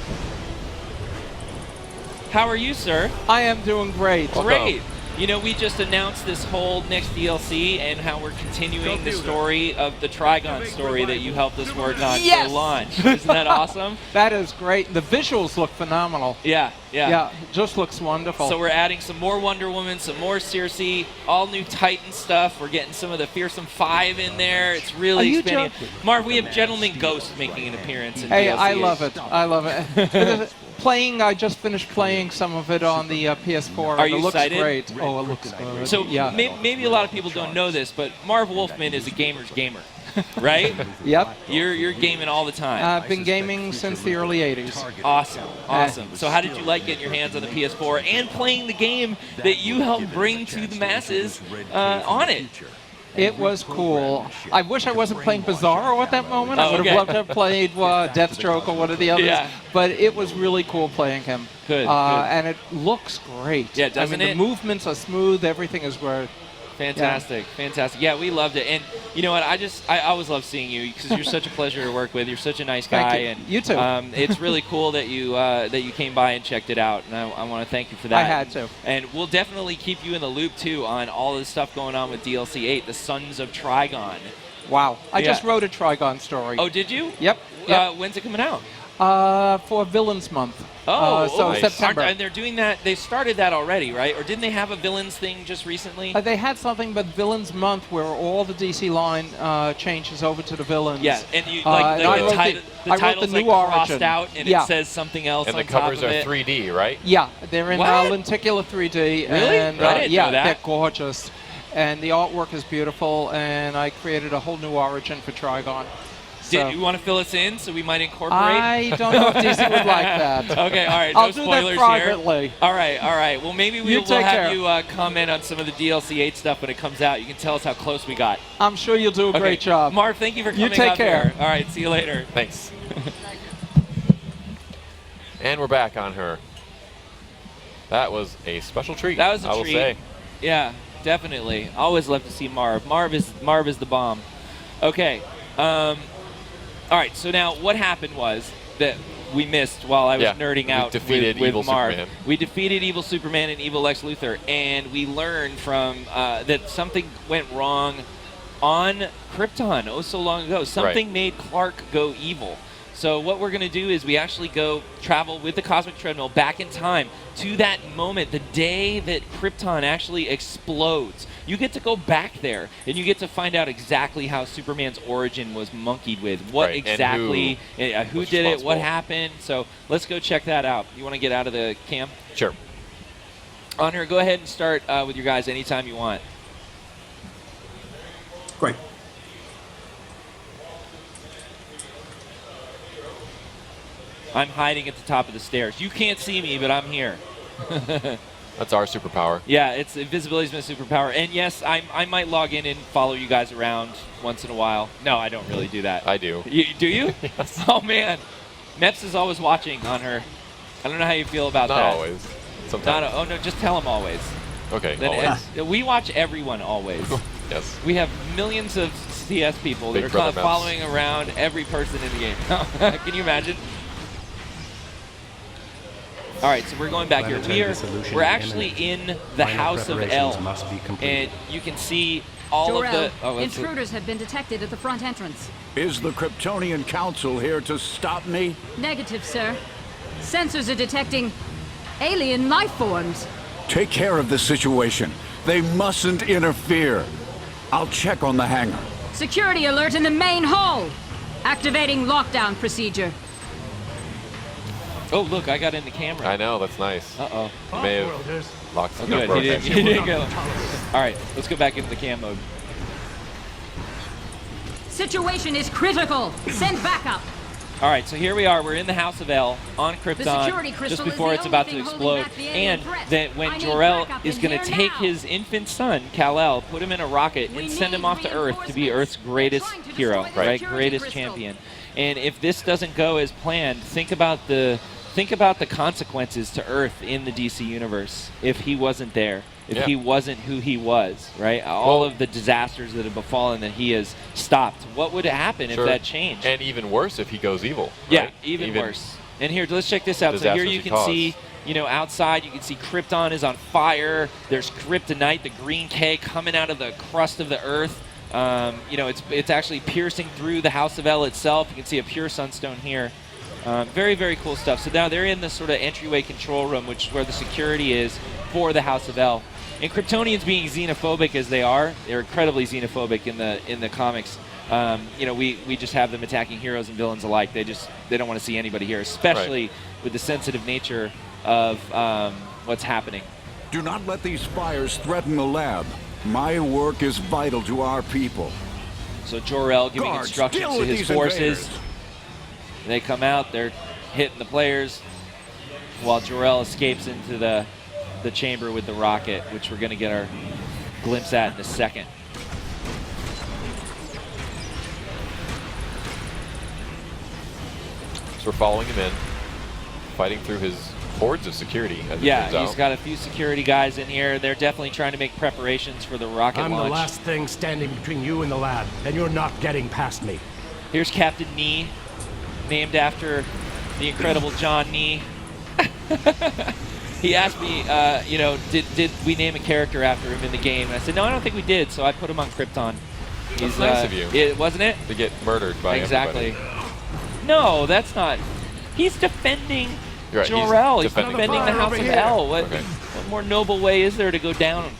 How are you, sir? I am doing great. Great. You know, we just announced this whole next DLC and how we're continuing the story of the Trigon story that you helped us work on Yes! for launch. Isn't that awesome? That is great. The visuals look phenomenal. Yeah, yeah. Yeah, it just looks wonderful. So we're adding some more Wonder Woman, some more Circe, all new Titan stuff. We're getting some of the Fearsome Five in there. It's really Are you expanding. joking? Marv, we have Gentleman Ghost making an appearance in Hey, DLC. I love it. I love it. I just finished playing some of it on the PS4. Are and you it looks excited? great. Oh, it looks good. So yeah. maybe a lot of people don't know this, but Marv Wolfman is a gamer's gamer, right? Yep. You're gaming all the time. I've been gaming since the early 80s. Awesome, awesome. So how did you like getting your hands on the PS4 and playing the game that you helped bring to the masses on it? It was cool. I wish I wasn't playing Bizarro at that moment. I would have loved to have played Deathstroke or one of the others. Yeah. But it was really cool playing him. Good, good. And it looks great. Yeah, doesn't I mean, it? the movements are smooth. Everything is great. Fantastic, fantastic. Yeah, we loved it. And you know what? I always love seeing you because you're such a pleasure to work with. You're such a nice guy. Thank you. And You too. It's really cool that you came by and checked it out, and I want to thank you for that. I had to. And we'll definitely keep you in the loop too on all the stuff going on with DLC 8, the Sons of Trigon. Wow. I Yeah. just wrote a Trigon story. Oh, did you? Yep. Yep. When's it coming out? For Villains Month. Oh, so nice. September. And they're doing that. They started that already, right? Or didn't they have a villains thing just recently? They had something, but Villains Month, where all the DC line changes over to the villains. Yeah, and you and I the wrote title's the new like crossed origin. out, and Yeah. it says something else And on the covers top are of it. 3D, right? Yeah, they're in What? lenticular 3D. Really? And, I didn't yeah, know that. they're gorgeous. And the artwork is beautiful, and I created a whole new origin for Trigon. So Did you want to fill us in so we might incorporate? I don't know if DC would like that. Okay, all right. No I'll do spoilers that privately. here. All right. Well, maybe You we'll take have care. you comment on some of the DLC 8 stuff when it comes out. You can tell us how close we got. I'm sure you'll do a Okay. great job. Marv, thank you for coming take up care. here. All right, see you later. Thanks. And we're back on her. That was a special treat. That was a I will treat. say. Yeah, definitely. Always love to see Marv. Marv is the bomb. Okay. All right. So now, what happened was that we missed while I was nerding we out defeated with evil Marv. Superman. We defeated evil Superman and evil Lex Luthor, and we learned from that something went wrong on Krypton oh so long ago. Something made Clark go evil. So what we're going to do is we actually go travel with the Cosmic Treadmill back in time to that moment, the day that Krypton actually explodes. You get to go back there, and you get to find out exactly how Superman's origin was monkeyed with. What Right, and exactly, who was did it, what responsible. happened. So let's go check that out. You want to get out of the cam? Sure. Honor, go ahead and start with your guys anytime you want. Great. I'm hiding at the top of the stairs. You can't see me, but I'm here. That's our superpower. Yeah, it's invisibility is my superpower. And yes, I might log in and follow you guys around once in a while. No, I don't really do that. I do. Do you? Yes. Oh man, Meps is always watching on her. I don't know how you feel about Not that. always. Sometimes. Oh no, just tell him always. Okay. Then Always. we watch everyone always. Yes. We have millions of CS people that Big are brother mouse. following around every person in the game. Can you imagine? All right, so we're going back here. We're actually in the House of L, and you can see all of the. Jor-El, intruders have been detected at the front entrance. Is the Kryptonian Council here to stop me? Negative, sir. Sensors are detecting alien life forms. Take care of the situation. They mustn't interfere. I'll check on the hangar. Security alert in the main hall. Activating lockdown procedure. Oh, look, I got in the camera. I know, that's nice. Uh-oh. You may have locked some Good, he didn't go. All right, let's go back into the cam mode. Situation is critical. Send backup. All right, so here we are. We're in the House of L on Krypton, security crystal just before is it's the about only to thing holding explode. back the alien And threat. that when I need Jor-El backup is in going to here take now. his infant son, Kal-El, put him in a rocket, We and send him need off to Earth to be Earth's greatest trying to hero, destroy the right? security Greatest crystal. champion. And if this doesn't go as planned, think about the consequences to Earth in the DC universe if he wasn't there. If he wasn't who he was, right? All of the disasters that have befallen that he has stopped. What would happen if that changed? And even worse if he goes evil. Yeah, right? even worse. And here, let's check this out. So here you can see, outside you can see Krypton is on fire. There's kryptonite, the green K, coming out of the crust of the Earth. It's actually piercing through the House of L itself. You can see a pure sunstone here. Very, very cool stuff. So now they're in the sort of entryway control room, which is where the security is for the House of L. And Kryptonians being xenophobic as they are, they're incredibly xenophobic in the comics. We just have them attacking heroes and villains alike. They don't want to see anybody here, especially with the sensitive nature of what's happening. Do not let these fires threaten the lab. My work is vital to our people. So Jor-El giving Guards, instructions deal to with his these forces. invaders. They come out, they're hitting the players, while Jor-El escapes into the chamber with the rocket, which we're going to get our glimpse at in a second. So we're following him in, fighting through his hordes of security. As it turns he's out. got a few security guys in here. They're definitely trying to make preparations for the rocket I'm launch. the last thing standing between you and the lab, and you're not getting past me. Here's Captain Nee, named after the incredible John Nee. He asked me, did we name a character after him in the game? And I said, no, I don't think we did, so I put him on Krypton. That's nice of you. Wasn't it? To get murdered by Exactly. everybody. No, that's not. He's defending You're right, he's Jor-El. He's defending defending the fire House over of here. L. What Okay. more noble way is there to go down? All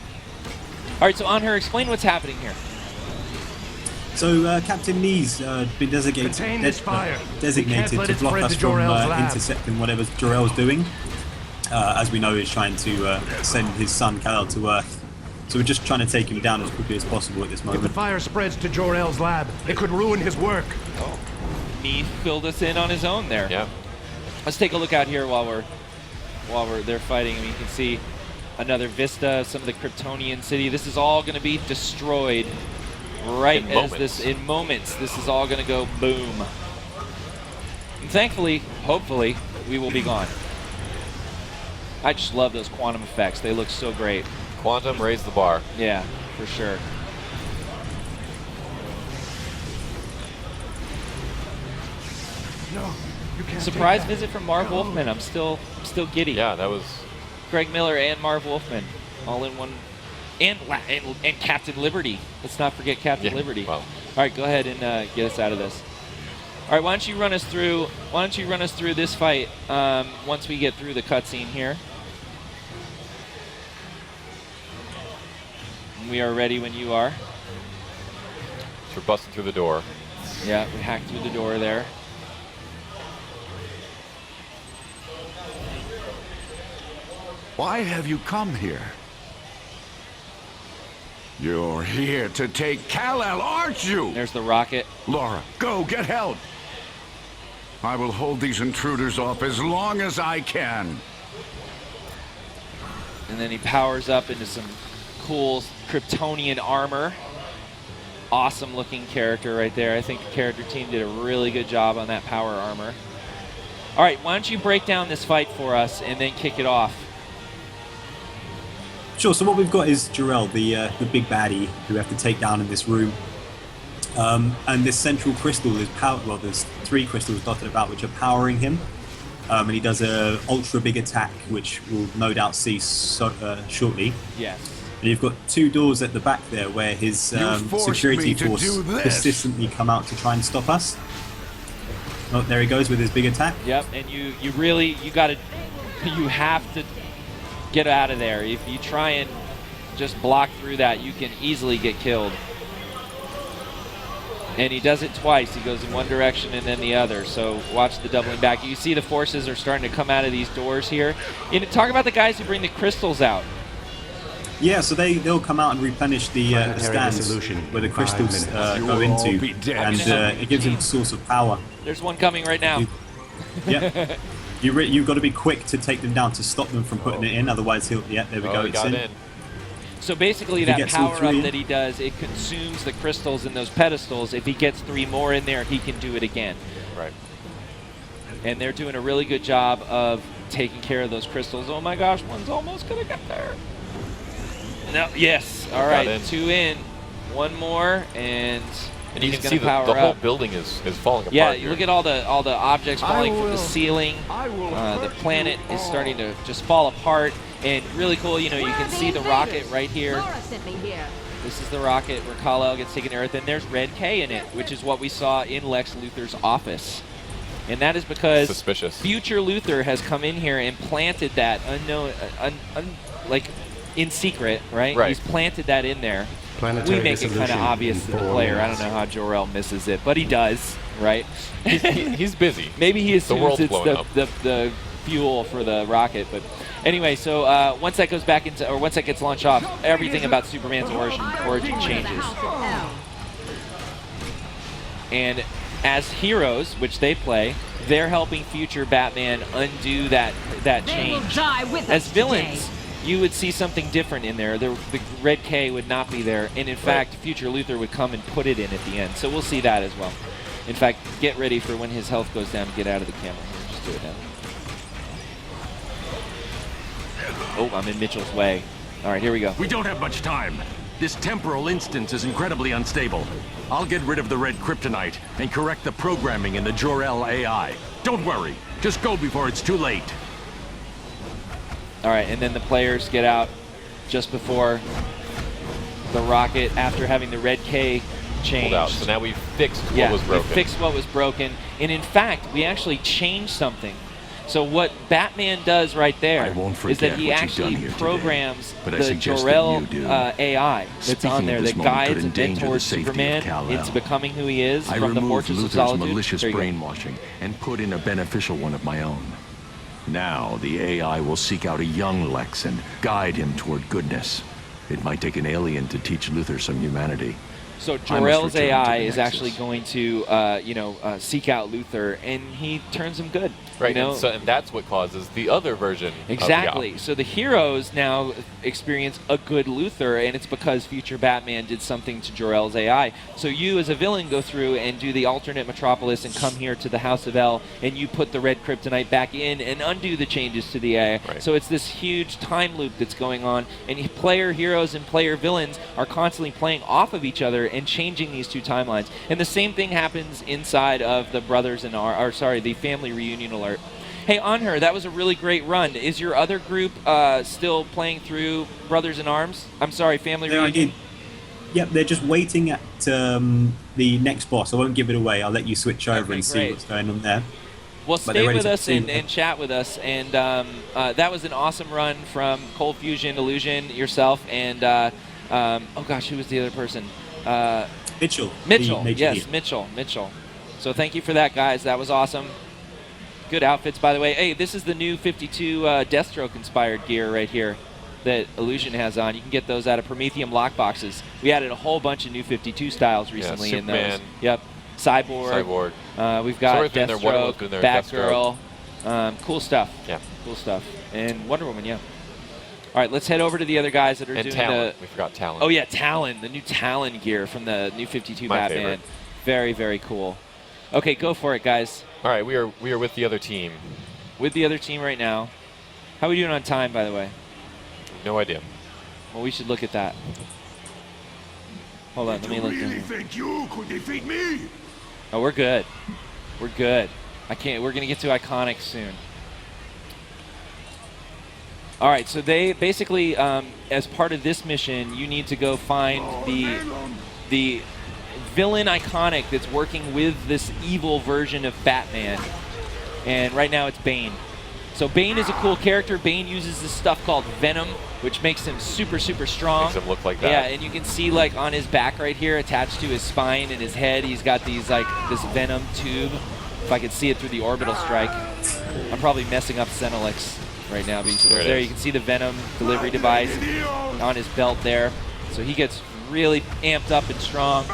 right, so Anher, explain what's happening here. So Captain Nee's been designated Contain this fire. We can't let to it block spread us to from Jor-El's lab. intercepting whatever Jor-El's doing. As we know, he's trying to send his son Kal-El to Earth. So we're just trying to take him down as quickly as possible at this If the moment. fire spreads to Jor-El's lab, it could ruin his work. Nee filled us in on his own there. Yeah. Let's take a look out here while they're fighting. I mean, you can see another vista of some of the Kryptonian city. This is all going to be destroyed right in moments. This is all going to go boom. And thankfully, hopefully, we will be gone. I just love those quantum effects. They look so great. Quantum raised the bar. Yeah, for sure. No, you can't. Surprise take that. visit from Marv Wolfman. I'm still giddy. Yeah, that was. Greg Miller and Marv Wolfman, all in one, and Captain Liberty. Let's not forget Captain Liberty. Wow. All right, go ahead and get us out of this. All right, why don't you run us through this fight once we get through the cutscene here. We are ready when you are. So we're busting through the door. Yeah, we hacked through the door there. Why have you come here? You're here to take Kal-El, aren't you? There's the rocket. Laura, go get help. I will hold these intruders off as long as I can. And then he powers up into some cool Kryptonian armor. Awesome looking character right there. I think the character team did a really good job on that power armor. All right, why don't you break down this fight for us and then kick it off? Sure. So what we've got is Jarell, the big baddie who we have to take down in this room. And this central crystal is well, there's 3 crystals dotted about which are powering him. And he does a ultra big attack, which we'll no doubt see shortly. Yes. And you've got 2 doors at the back there where his security force persistently come out to try and stop us. Oh, there he goes with his big attack. Yep, and you have to get out of there. If you try and just block through that, you can easily get killed. And he does it twice. He goes in one direction and then the other. So watch the doubling back. You see the forces are starting to come out of these doors here. And talk about the guys who bring the crystals out. Yeah, so they'll come out and replenish the stands where the crystals go into, and it gives him a source of power. There's one coming right now. Yeah, you've got to be quick to take them down to stop them from putting it in. Otherwise, there we go. It's in. So basically, that power up that he does, it consumes the crystals in those pedestals. If he gets 3 more in there, he can do it again. Right. And they're doing a really good job of taking care of those crystals. Oh my gosh, one's almost gonna get there. No, yes. All right, 2 in, 1 more, and you he's can see power the whole up. building is falling apart. Yeah, here. look at all the objects falling from the ceiling. The planet is starting to just fall apart, and really cool. You know, you can see the rocket right here. This is the rocket where Kal-El gets taken to Earth, and there's Red K in it, which is what we saw in Lex Luthor's office. And that is because future Luthor has come in here and planted that unknown, like in secret, right? He's planted that in there. We make it kind of obvious to the player. I don't know how Jor-El misses it, but he does, right? He's busy. Maybe he assumes it's up. the fuel for the rocket, but anyway. So once that goes back into, or once that gets launched off, everything about Superman's origin changes. And as heroes, which they play, they're helping future Batman undo that change. As villains, you would see something different in there. The Red K would not be there, and in fact, future Luthor would come and put it in at the end. So we'll see that as well. In fact, get ready for when his health goes down to get out of the camera. Just do it now. Oh, I'm in Mitchell's way. All right, here we go. We don't have much time. This temporal instance is incredibly unstable. I'll get rid of the red kryptonite and correct the programming in the Jor-El AI. Don't worry. Just go before it's too late. All right, and then the players get out just before the rocket after having the Red K changed. Out. So now we've fixed what was broken. We fixed what was broken. And in fact, we actually changed something. So what Batman does right there is that he actually programs the Jor-El AI that's on there that guides and mentors Superman into becoming who he is from the Fortress of Solitude. Malicious brainwashing and put in a beneficial one of my own. Now the AI will seek out a young Lex and guide him toward goodness. It might take an alien to teach Luthor some humanity. So Jor-El's AI is actually going to, seek out Luthor, and he turns him good. Right, you know? and that's what causes the other version. Exactly. So the heroes now experience a good Luthor, and it's because future Batman did something to Jor-El's AI. So you, as a villain, go through and do the alternate Metropolis and come here to the House of El, and you put the red kryptonite back in and undo the changes to the AI. Right. So it's this huge time loop that's going on, and player heroes and player villains are constantly playing off of each other and changing these 2 timelines. And the same thing happens inside of the the family reunion alert. Hey, Anher, that was a really great run. Is your other group still playing through Brothers in Arms? I'm sorry, family reunion? Yep, they're just waiting at the next boss. I won't give it away. I'll let you switch over and see what's going on there. Well, stay with us and chat with us. And that was an awesome run from Cold Fusion, Illusion, yourself, and oh gosh, who was the other person? Mitchell. Yes, Mitchell. So thank you for that, guys. That was awesome. Good outfits, by the way. Hey, this is the new 52 Deathstroke-inspired gear right here that Illusion has on. You can get those out of Prometheum lockboxes. We added a whole bunch of new 52 styles recently in those. Yep. Cyborg. We've got Deathstroke, Batgirl. Cool stuff. Yeah. Cool stuff. And Wonder Woman, yeah. All right, let's head over to the other guys that are doing Talon. We forgot Talon. Oh, yeah, Talon. The new Talon gear from the new 52 My Batman. favorite. Very, very cool. Okay, go for it, guys. All right, we are with the other team. With the other team right now. How are we doing on time, by the way? No idea. Well, we should look at that. Hold on, let me look. Think you could defeat me? Oh, we're good. We're good. We're gonna get to iconic soon. All right, so they basically, as part of this mission, you need to go find the villain iconic that's working with this evil version of Batman. And right now it's Bane. So Bane is a cool character. Bane uses this stuff called Venom, which makes him super, super strong. Makes him look like that. Yeah, and you can see like on his back right here, attached to his spine and his head, he's got these like this Venom tube. If I could see it through the orbital strike. I'm probably messing up Senelix right now. Because there you can see the Venom delivery device on his belt there. So he gets really amped up and strong.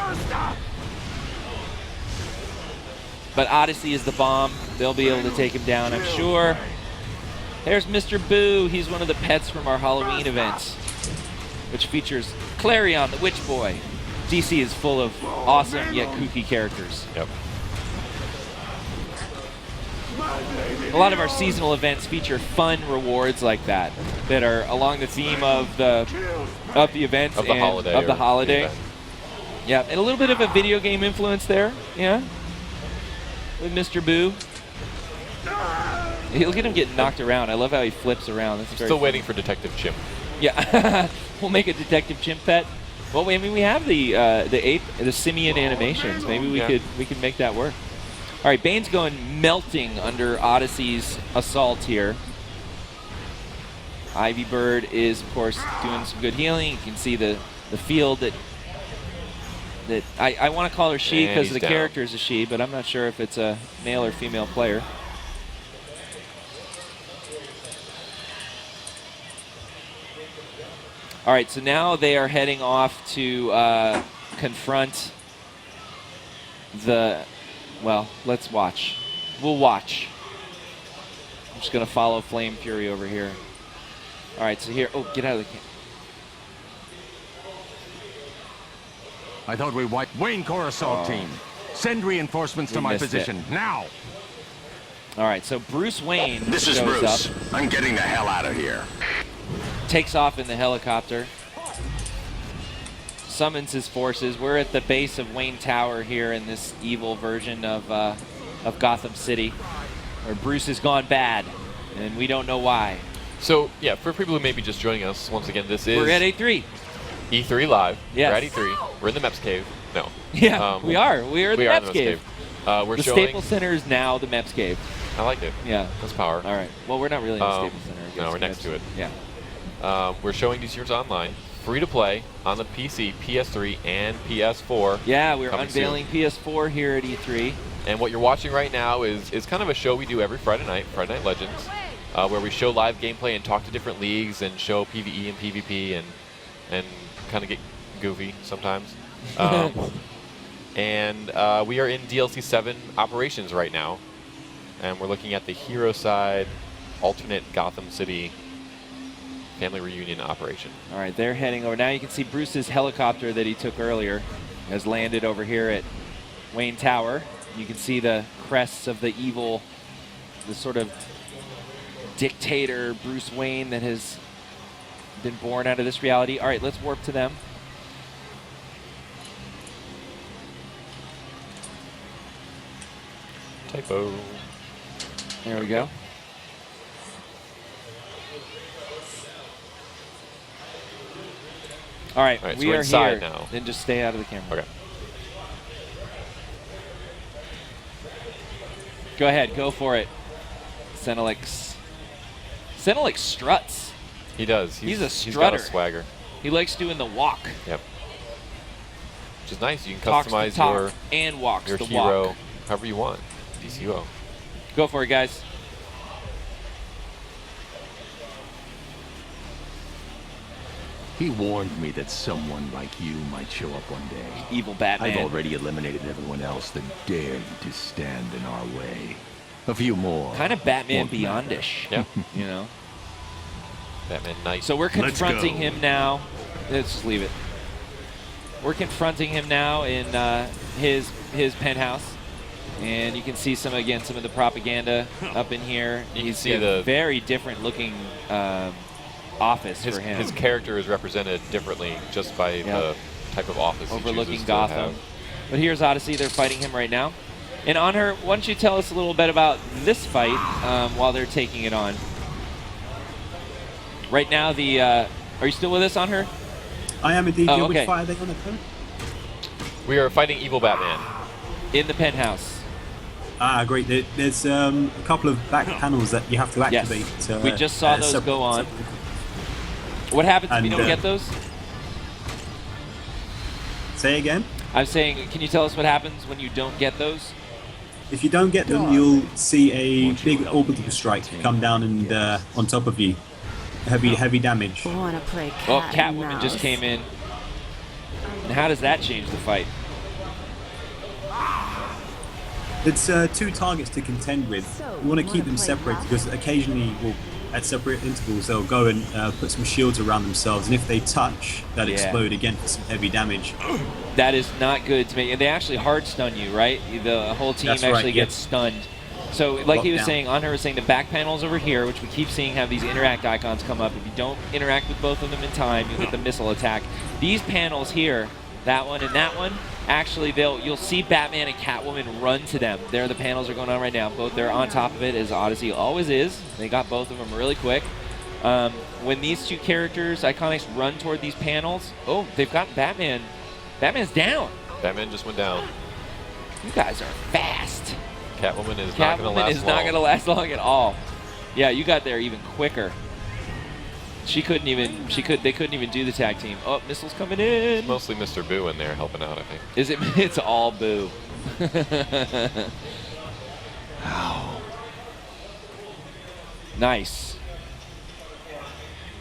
But Odyssey is the bomb. They'll be able to take him down, I'm sure. There's Mr. Boo. He's one of the pets from our Halloween events, which features Clarion, the Witch Boy. DC is full of awesome yet kooky characters. Yep. A lot of our seasonal events feature fun rewards like that are along the theme of the events of the and holiday. Of the holiday. Yeah, and a little bit of a video game influence there. Yeah. With Mr. Boo. Look at him getting knocked around. I love how he flips around. That's very Still funny. waiting for Detective Chimp. Yeah, we'll make a Detective Chimp pet. Well, I mean, we have the simian animations. Maybe we could make that work. All right, Bane's going melting under Odyssey's assault here. Ivy Bird is, of course, doing some good healing. You can see the field that I want to call her she because the character is a she, but I'm not sure if it's a male or female player. All right, so now they are heading off to confront the, well, let's watch. We'll watch. I'm just going to follow Flame Fury over here. All right, so here, oh, get out of the camp. I thought we wiped Wayne Corps assault team. Send reinforcements to my position, now! All right, so Bruce Wayne This is shows Bruce. up. I'm getting the hell out of here. Takes off in the helicopter. Summons his forces. We're at the base of Wayne Tower here in this evil version of Gotham City, where Bruce has gone bad, and we don't know why. So, yeah, for people who may be just joining us, once again, this is... We're at A3. E3 Live. Yes. We're at E3. We're in the Meps Cave. No. Yeah, we are. We are in the Meps Cave. We're the showing... Staples Center is now the Meps Cave. I like it. Yeah. That's power. All right. Well, we're not really in the Staples Center. No, we're next to it. Yeah. We're showing DC Universe Online, free to play on the PC, PS3, and PS4. Yeah, we're unveiling PS4 here at E3. And what you're watching right now is kind of a show we do every Friday Night Legends, where we show live gameplay and talk to different leagues and show PvE and PvP and kind of get goofy sometimes. And we are in DLC 7 operations right now, and we're looking at the hero side alternate Gotham City family reunion operation. All right, they're heading over. Now you can see Bruce's helicopter that he took earlier has landed over here at Wayne Tower. You can see the crests of the evil, the sort of dictator Bruce Wayne that has been born out of this reality. All right, let's warp to them. Typo. There we go. All right, so we we're are inside here. now. Then just stay out of the camera. Okay. Go ahead, go for it. Senelix. Senelix struts. He does. He's a He's got a strutter. swagger. He likes doing the walk. Yep. Which is nice. You can Talks the customize talk and walks your the hero walk. however you want. DCUO. Go for it, guys. He warned me that someone like you might show up one day. Evil Batman. I've already eliminated everyone else that dared to stand in our way. A few more. Kind of Batman won't matter. Beyondish. Yeah. You know. Batman Knight. So we're Let's confronting go. him now. Let's just leave it. We're confronting him now in his penthouse, and you can see some of the propaganda up in here. You can He's see a the very different looking office for him. His character is represented differently just by the type of office he overlooking chooses Gotham. to have. But here's Odyssey. They're fighting him right now. And on her, why don't you tell us a little bit about this fight while they're taking it on? Right now, are you still with us on her? I am indeed. Oh, Which okay. fight are they on the code? We are fighting Evil Batman. In the penthouse. Ah, great. There's a couple of back panels that you have to activate. Yes. We just saw those go on. What happens if you don't get those? Say again? I'm saying, can you tell us what happens when you don't get those? If you don't get them, you'll see a big orbital strike come down and on top of you. Heavy damage. Wanna play cat Well, and Catwoman mouse. just came in. And how does that change the fight? It's 2 targets to contend with. You want to keep them separated because occasionally, well, at separate intervals, they'll go and put some shields around themselves, and if they touch, they'll explode again for some heavy damage. That is not good to me. And they actually hard stun you, right? The whole team actually gets stunned. So, like he was saying, Anher was saying the back panels over here, which we keep seeing have these interact icons come up. If you don't interact with both of them in time, you'll get the missile attack. These panels here, that one and that one, actually you'll see Batman and Catwoman run to them. There the panels are going on right now. Both they're on top of it, as Odyssey always is. They got both of them really quick. When these two characters, Iconics, run toward these panels, oh, they've got Batman. Batman's down. Batman just went down. You guys are fast. Catwoman is not going to last long. Catwoman is not going to last long at all. Yeah, you got there even quicker. They couldn't even do the tag team. Oh, missiles coming in. It's mostly Mr. Boo in there helping out, I think. Is it? It's all Boo. Nice.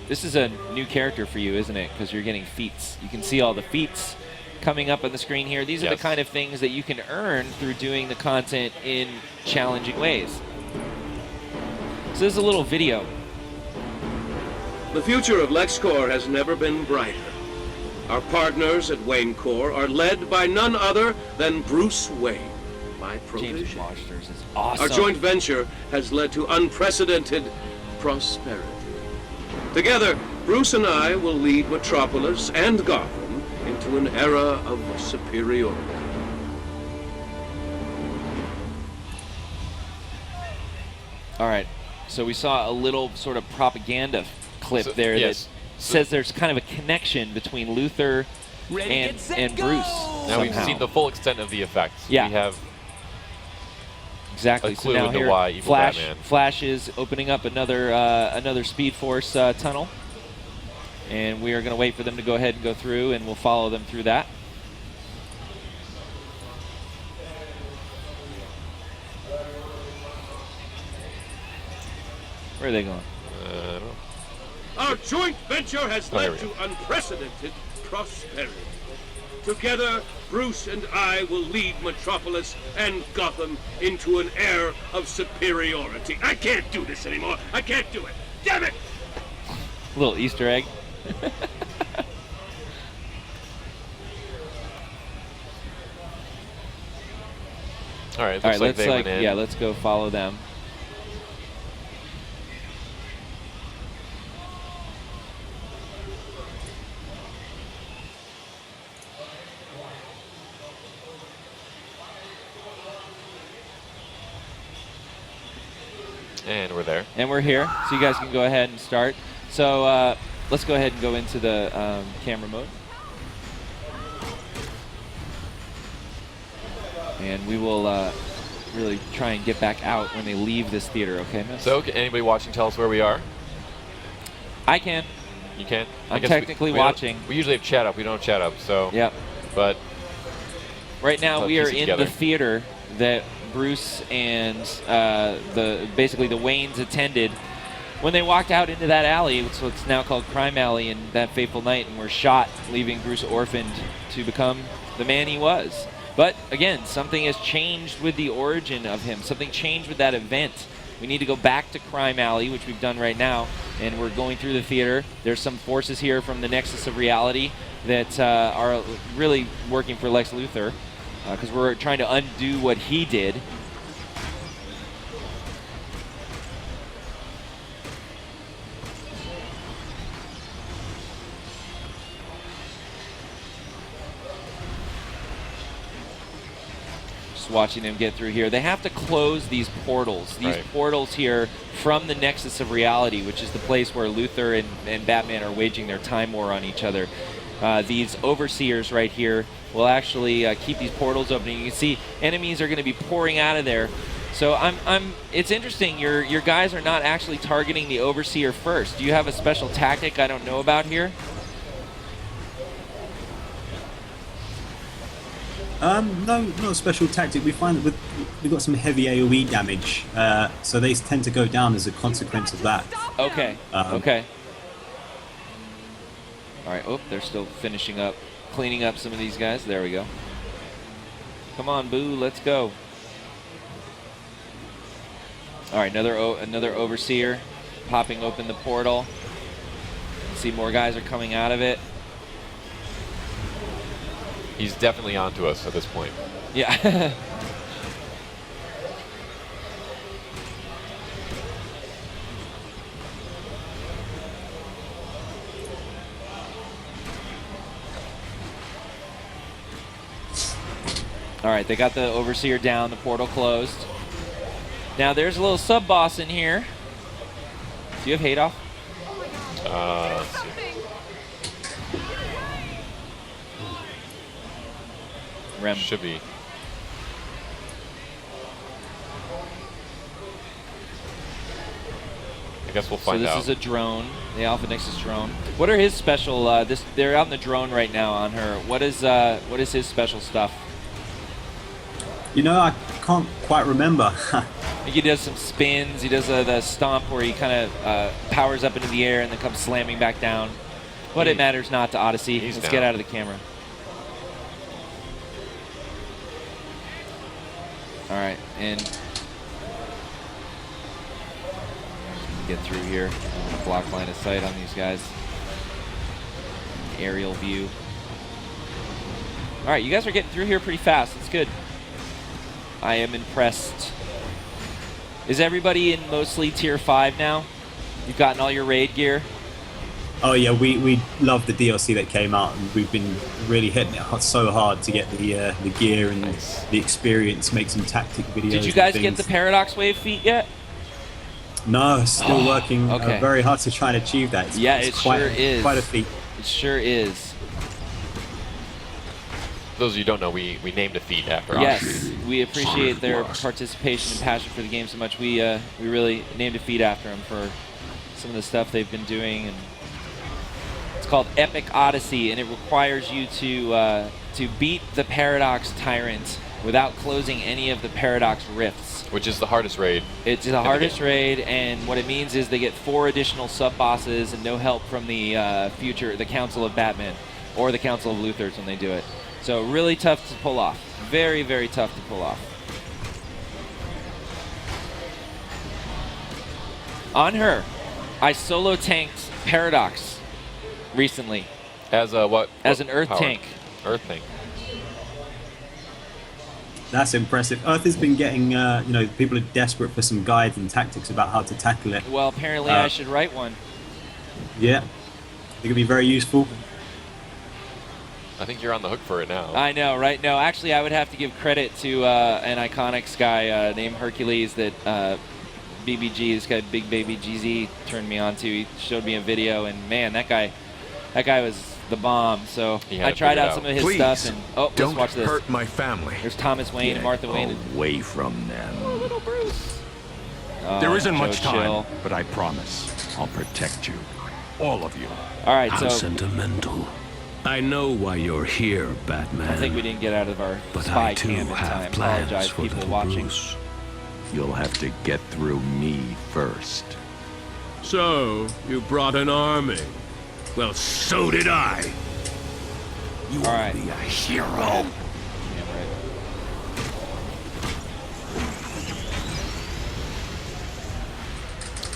This is a new character for you, isn't it? Because you're getting feats. You can see all the feats coming up on the screen here. These are the kind of things that you can earn through doing the content in challenging ways. So this is a little video. The future of LexCorp has never been brighter. Our partners at Wayne Corps are led by none other than Bruce Wayne, my protege. James Monsters is awesome. Our joint venture has led to unprecedented prosperity. Together, Bruce and I will lead Metropolis and Gotham into an era of superiority. All right, so we saw a little sort of propaganda clip there that says there's kind of a connection between Luthor and Bruce. Now we've seen the full extent of the effects. Yeah. We have exactly. a clue So now into here, why Evil Batman. Flash is opening up another Speed Force tunnel, and we are going to wait for them to go ahead and go through, and we'll follow them through that. Where are they going? Our joint venture has led to unprecedented prosperity. Together, Bruce and I will lead Metropolis and Gotham into an era of superiority. I can't do this anymore. I can't do it. Damn it! Little Easter egg. All right, let's go follow them. And we're there. And we're here, so you guys can go ahead and start. So let's go ahead and go into the camera mode. And we will really try and get back out when they leave this theater, okay, Miss? So, can anybody watching tell us where we are? I can. You can? I'm technically watching. We usually have chat up. We don't have chat up, so. Yep. But. Right now, we are in the theater that Bruce and basically the Waynes attended when they walked out into that alley, what's now called Crime Alley, in that fateful night, and were shot, leaving Bruce orphaned to become the man he was. But again, something has changed with the origin of him. Something changed with that event. We need to go back to Crime Alley, which we've done right now, and we're going through the theater. There's some forces here from the Nexus of Reality that are really working for Lex Luthor, because we're trying to undo what he did. just watching them get through here. They have to close these portals. These portals here from the Nexus of Reality, which is the place where Luthor and Batman are waging their time war on each other. These overseers right here will actually keep these portals open. You can see enemies are going to be pouring out of there. So it's interesting. Your guys are not actually targeting the overseer first. Do you have a special tactic I don't know about here? No, not a special tactic. We find that we've got some heavy AoE damage, so they tend to go down as a consequence of that. Okay. Okay. All right. Oh, they're still finishing up, cleaning up some of these guys. There we go. Come on, Boo. Let's go. All right, another overseer popping open the portal. See, more guys are coming out of it. He's definitely onto us at this point. Yeah. All right, they got the overseer down, the portal closed. Now there's a little sub-boss in here. Do you have Haydoff? Rem. Should be. I guess we'll find out. So this is a drone, the Alpha Nexus drone. What are his special? They're out in the drone right now on her. What is his special stuff? You know, I can't quite remember. He does some spins. He does the stomp where he kind of powers up into the air and then comes slamming back down. But it matters not to Odyssey. Let's get out of the camera. All right, and get through here. Block line of sight on these guys. Aerial view. All right, you guys are getting through here pretty fast. It's good. I am impressed. Is everybody in mostly tier 5 now? You've gotten all your raid gear? Oh yeah, we love the DLC that came out, and we've been really hitting it so hard to get the gear and the experience, make some tactic videos. Did you guys get the Paradox Wave feat yet? No, still working very hard to try and achieve that. It sure is. Quite a feat. It sure is. For those of you who don't know, we named a feat after Yes, we appreciate their participation and passion for the game so much. We really named a feat after them for some of the stuff they've been doing, and it's called Epic Odyssey, and it requires you to beat the Paradox Tyrant without closing any of the Paradox Rifts. Which is the hardest raid. It's the hardest raid, and what it means is they get 4 additional sub-bosses and no help from the the Council of Batman or the Council of Luthors when they do it. So really tough to pull off. Very, very tough to pull off. On her, I solo tanked Paradox recently. As a what? As an Earth tank. Earth tank. That's impressive. Earth has been getting, people are desperate for some guides and tactics about how to tackle it. Well, apparently I should write one. Yeah, it could be very useful. I think you're on the hook for it now. I know, right? No, actually, I would have to give credit to an Iconics guy named Hercules that BBG, this guy, Big Baby GZ, turned me on to. He showed me a video, and man, that guy was the bomb. So I tried out some of his stuff, and let's watch this. Don't hurt my family. There's Thomas Wayne and Martha Wayne. Away from them. Oh, little Bruce. There isn't much time, but I promise I'll protect you, all of you. All right, How sentimental. I know why you're here, Batman. I think we didn't get out of our spy cam in time. Apologize, for people watching. Bruce. You'll have to get through me first. So, you brought an army. Well, so did I. You All right. will be a hero. Yeah,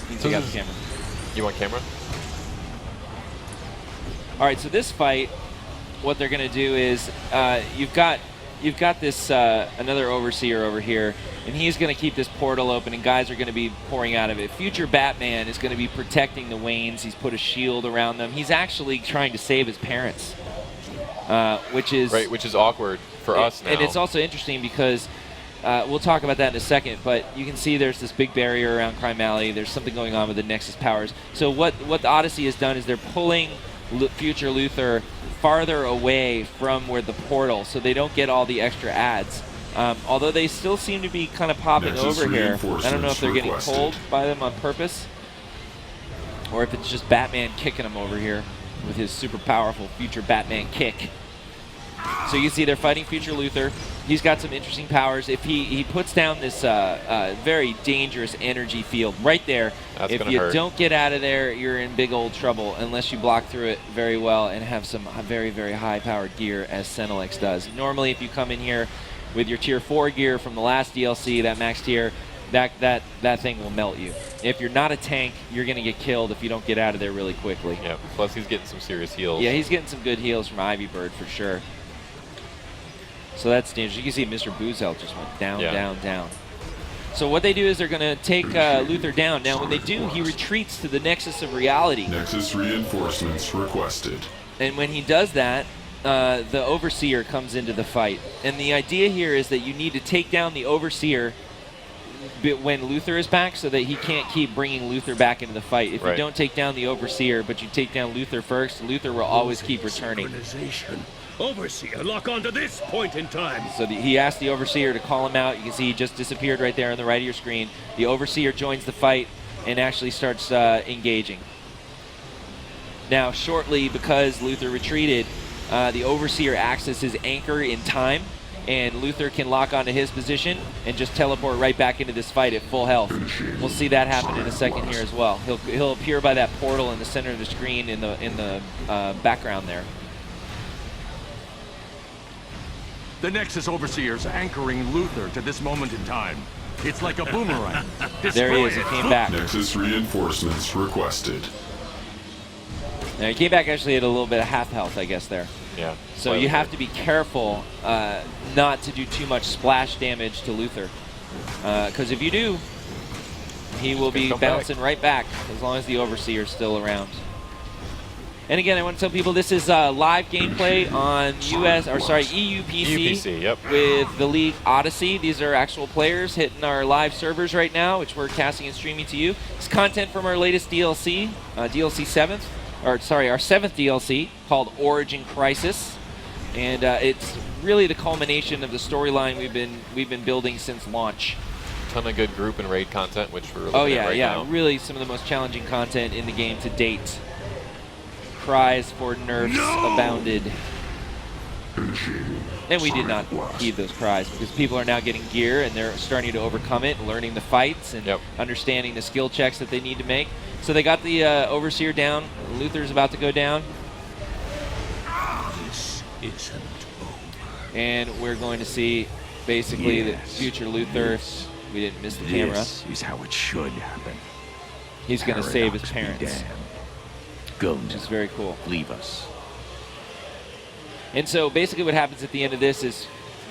right. So got the camera. You want camera? All right, so this fight, what they're going to do is you've got this another overseer over here, and he's going to keep this portal open, and guys are going to be pouring out of it. Future Batman is going to be protecting the Waynes. He's put a shield around them. He's actually trying to save his parents, which is awkward for us now. And it's also interesting because we'll talk about that in a second, but you can see there's this big barrier around Crime Alley. There's something going on with the Nexus powers. So what the Odyssey has done is they're pulling future Luthor farther away from where the portal, so they don't get all the extra ads. Although they still seem to be kind of popping over here. I don't know if they're getting pulled by them on purpose, or if it's just Batman kicking them over here with his super powerful future Batman kick. So you can see they're fighting future Luthor. He's got some interesting powers. If he puts down this very dangerous energy field right there, if you don't get out of there, you're in big old trouble unless you block through it very well and have some very, very high-powered gear, as Senelex does. Normally, if you come in here with your Tier 4 gear from the last DLC, that max tier, that thing will melt you. If you're not a tank, you're going to get killed if you don't get out of there really quickly. Yeah, plus he's getting some serious heals. Yeah, he's getting some good heals from Ivy Bird for sure. So that's dangerous. You can see Mr. Boozel just went down, down, down. So what they do is they're going to take Luthor down. Now, when they do, he retreats to the Nexus of Reality. Nexus reinforcements requested. And when he does that, the Overseer comes into the fight. And the idea here is that you need to take down the Overseer when Luthor is back, so that he can't keep bringing Luthor back into the fight. If you don't take down the Overseer, but you take down Luthor first, Luthor will always keep returning. Overseer, lock onto this point in time. So he asked the Overseer to call him out. You can see he just disappeared right there on the right of your screen. The Overseer joins the fight and actually starts engaging. Now, shortly, because Luthor retreated, the Overseer acts as his anchor in time, and Luthor can lock onto his position and just teleport right back into this fight at full health. We'll see that happen in a second here as well. He'll appear by that portal in the center of the screen in the background there. The Nexus Overseer's anchoring Luthor to this moment in time. It's like a boomerang. There he is. He came back. Nexus reinforcements requested. Now, he came back actually at a little bit of half health, I guess, there. Yeah. So you have to be careful not to do too much splash damage to Luthor. Because if you do, he will be bouncing right back as long as the Overseer is still around. And again, I want to tell people this is live gameplay on EU PC with the League Odyssey. These are actual players hitting our live servers right now, which we're casting and streaming to you. It's content from our latest DLC, our 7th DLC called Origin Crisis, and it's really the culmination of the storyline we've been building since launch. Ton of good group and raid content, which we're looking at right now. Really some of the most challenging content in the game to date. Cries for nerfs abounded. And we did not heed those cries because people are now getting gear and they're starting to overcome it, learning the fights and understanding the skill checks that they need to make. So they got the Overseer down. Luthor's about to go down. This isn't over. And we're going to see basically the future Luthor. We didn't miss the camera. This is how it should happen. He's going to save his parents. Go, which is very cool. Leave us. And so basically what happens at the end of this is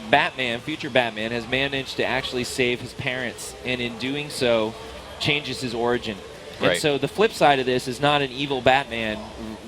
Batman, future Batman, has managed to actually save his parents, and in doing so, changes his origin. And so the flip side of this is not an evil Batman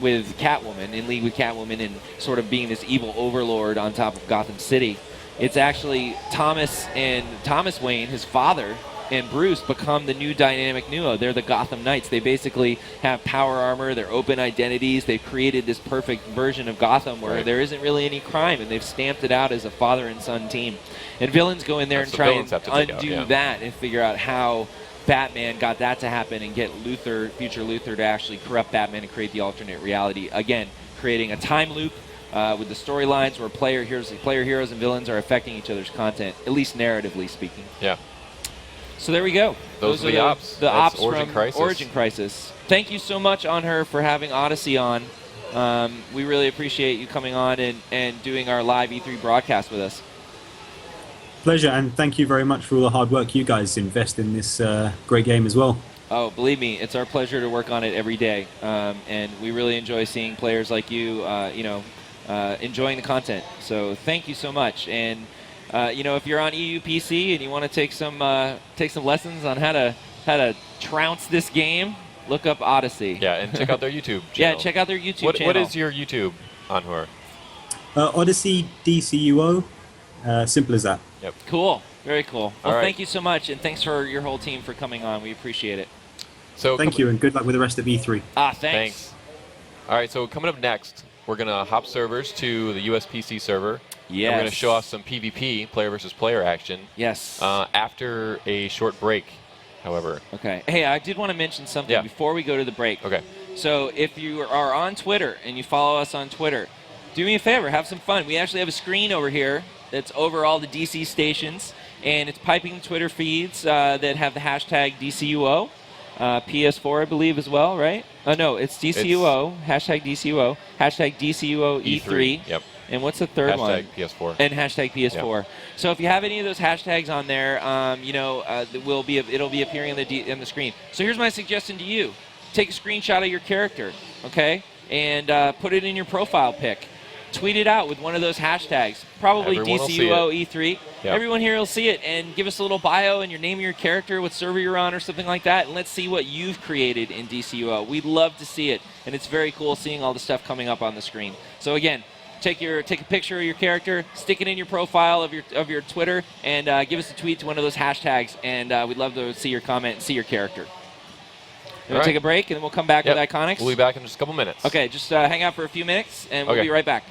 with Catwoman, in league with Catwoman and sort of being this evil overlord on top of Gotham City. It's actually Thomas Wayne, his father, and Bruce become the new dynamic duo. They're the Gotham Knights. They basically have power armor. They're open identities. They've created this perfect version of Gotham where there isn't really any crime, and they've stamped it out as a father and son team. And villains go in there and try and undo that and figure out how Batman got that to happen and get Luthor, future Luthor, to actually corrupt Batman and create the alternate reality. Again, creating a time loop with the storylines where player heroes and villains are affecting each other's content, at least narratively speaking. Yeah. So there we go. Those are the ops. The ops Origin from Crisis. Origin Crisis. Thank you so much, On Her, for having Odyssey on. We really appreciate you coming on and doing our live E3 broadcast with us. Pleasure, and thank you very much for all the hard work you guys invest in this great game as well. Oh, believe me, it's our pleasure to work on it every day, and we really enjoy seeing players like you, enjoying the content. So thank you so much. And if you're on EU PC and you want to take some lessons on how to trounce this game, look up Odyssey. Yeah, and check out their YouTube channel. Yeah, check out their YouTube channel. What is your YouTube, Anwar? Odyssey Dcuo. Simple as that. Yep. Cool. Very cool. Well, All right. thank you so much, and thanks for your whole team for coming on. We appreciate it. So Thank you, and good luck with the rest of E3. Thanks. All right, so coming up next, we're going to hop servers to the USPC server. Yes. And we're going to show off some PvP, player versus player action. Yes. After a short break, however. Okay. Hey, I did want to mention something before we go to the break. Okay. So if you are on Twitter and you follow us on Twitter, do me a favor, have some fun. We actually have a screen over here that's over all the DC stations, and it's piping Twitter feeds that have the hashtag DCUO. PS4, I believe, as well, right? No, it's DCUO, hashtag DCUO, hashtag DCUO E3. Yep. And what's the third one? Hashtag PS4. And hashtag PS4. Yep. So if you have any of those hashtags on there, it'll be appearing on the screen. So here's my suggestion to you: take a screenshot of your character, okay, and put it in your profile pic. Tweet it out with one of those hashtags, probably DCUO E3. Yep. Everyone here will see it, and give us a little bio and your name of your character, what server you're on, or something like that, and let's see what you've created in DCUO. We'd love to see it, and it's very cool seeing all the stuff coming up on the screen. So again, take a picture of your character, stick it in your profile of your Twitter, and give us a tweet to one of those hashtags, and we'd love to see your comment and see your character. We'll take a break, and then we'll come back with Iconics. We'll be back in just a couple minutes. Okay, just hang out for a few minutes, and we'll be right back.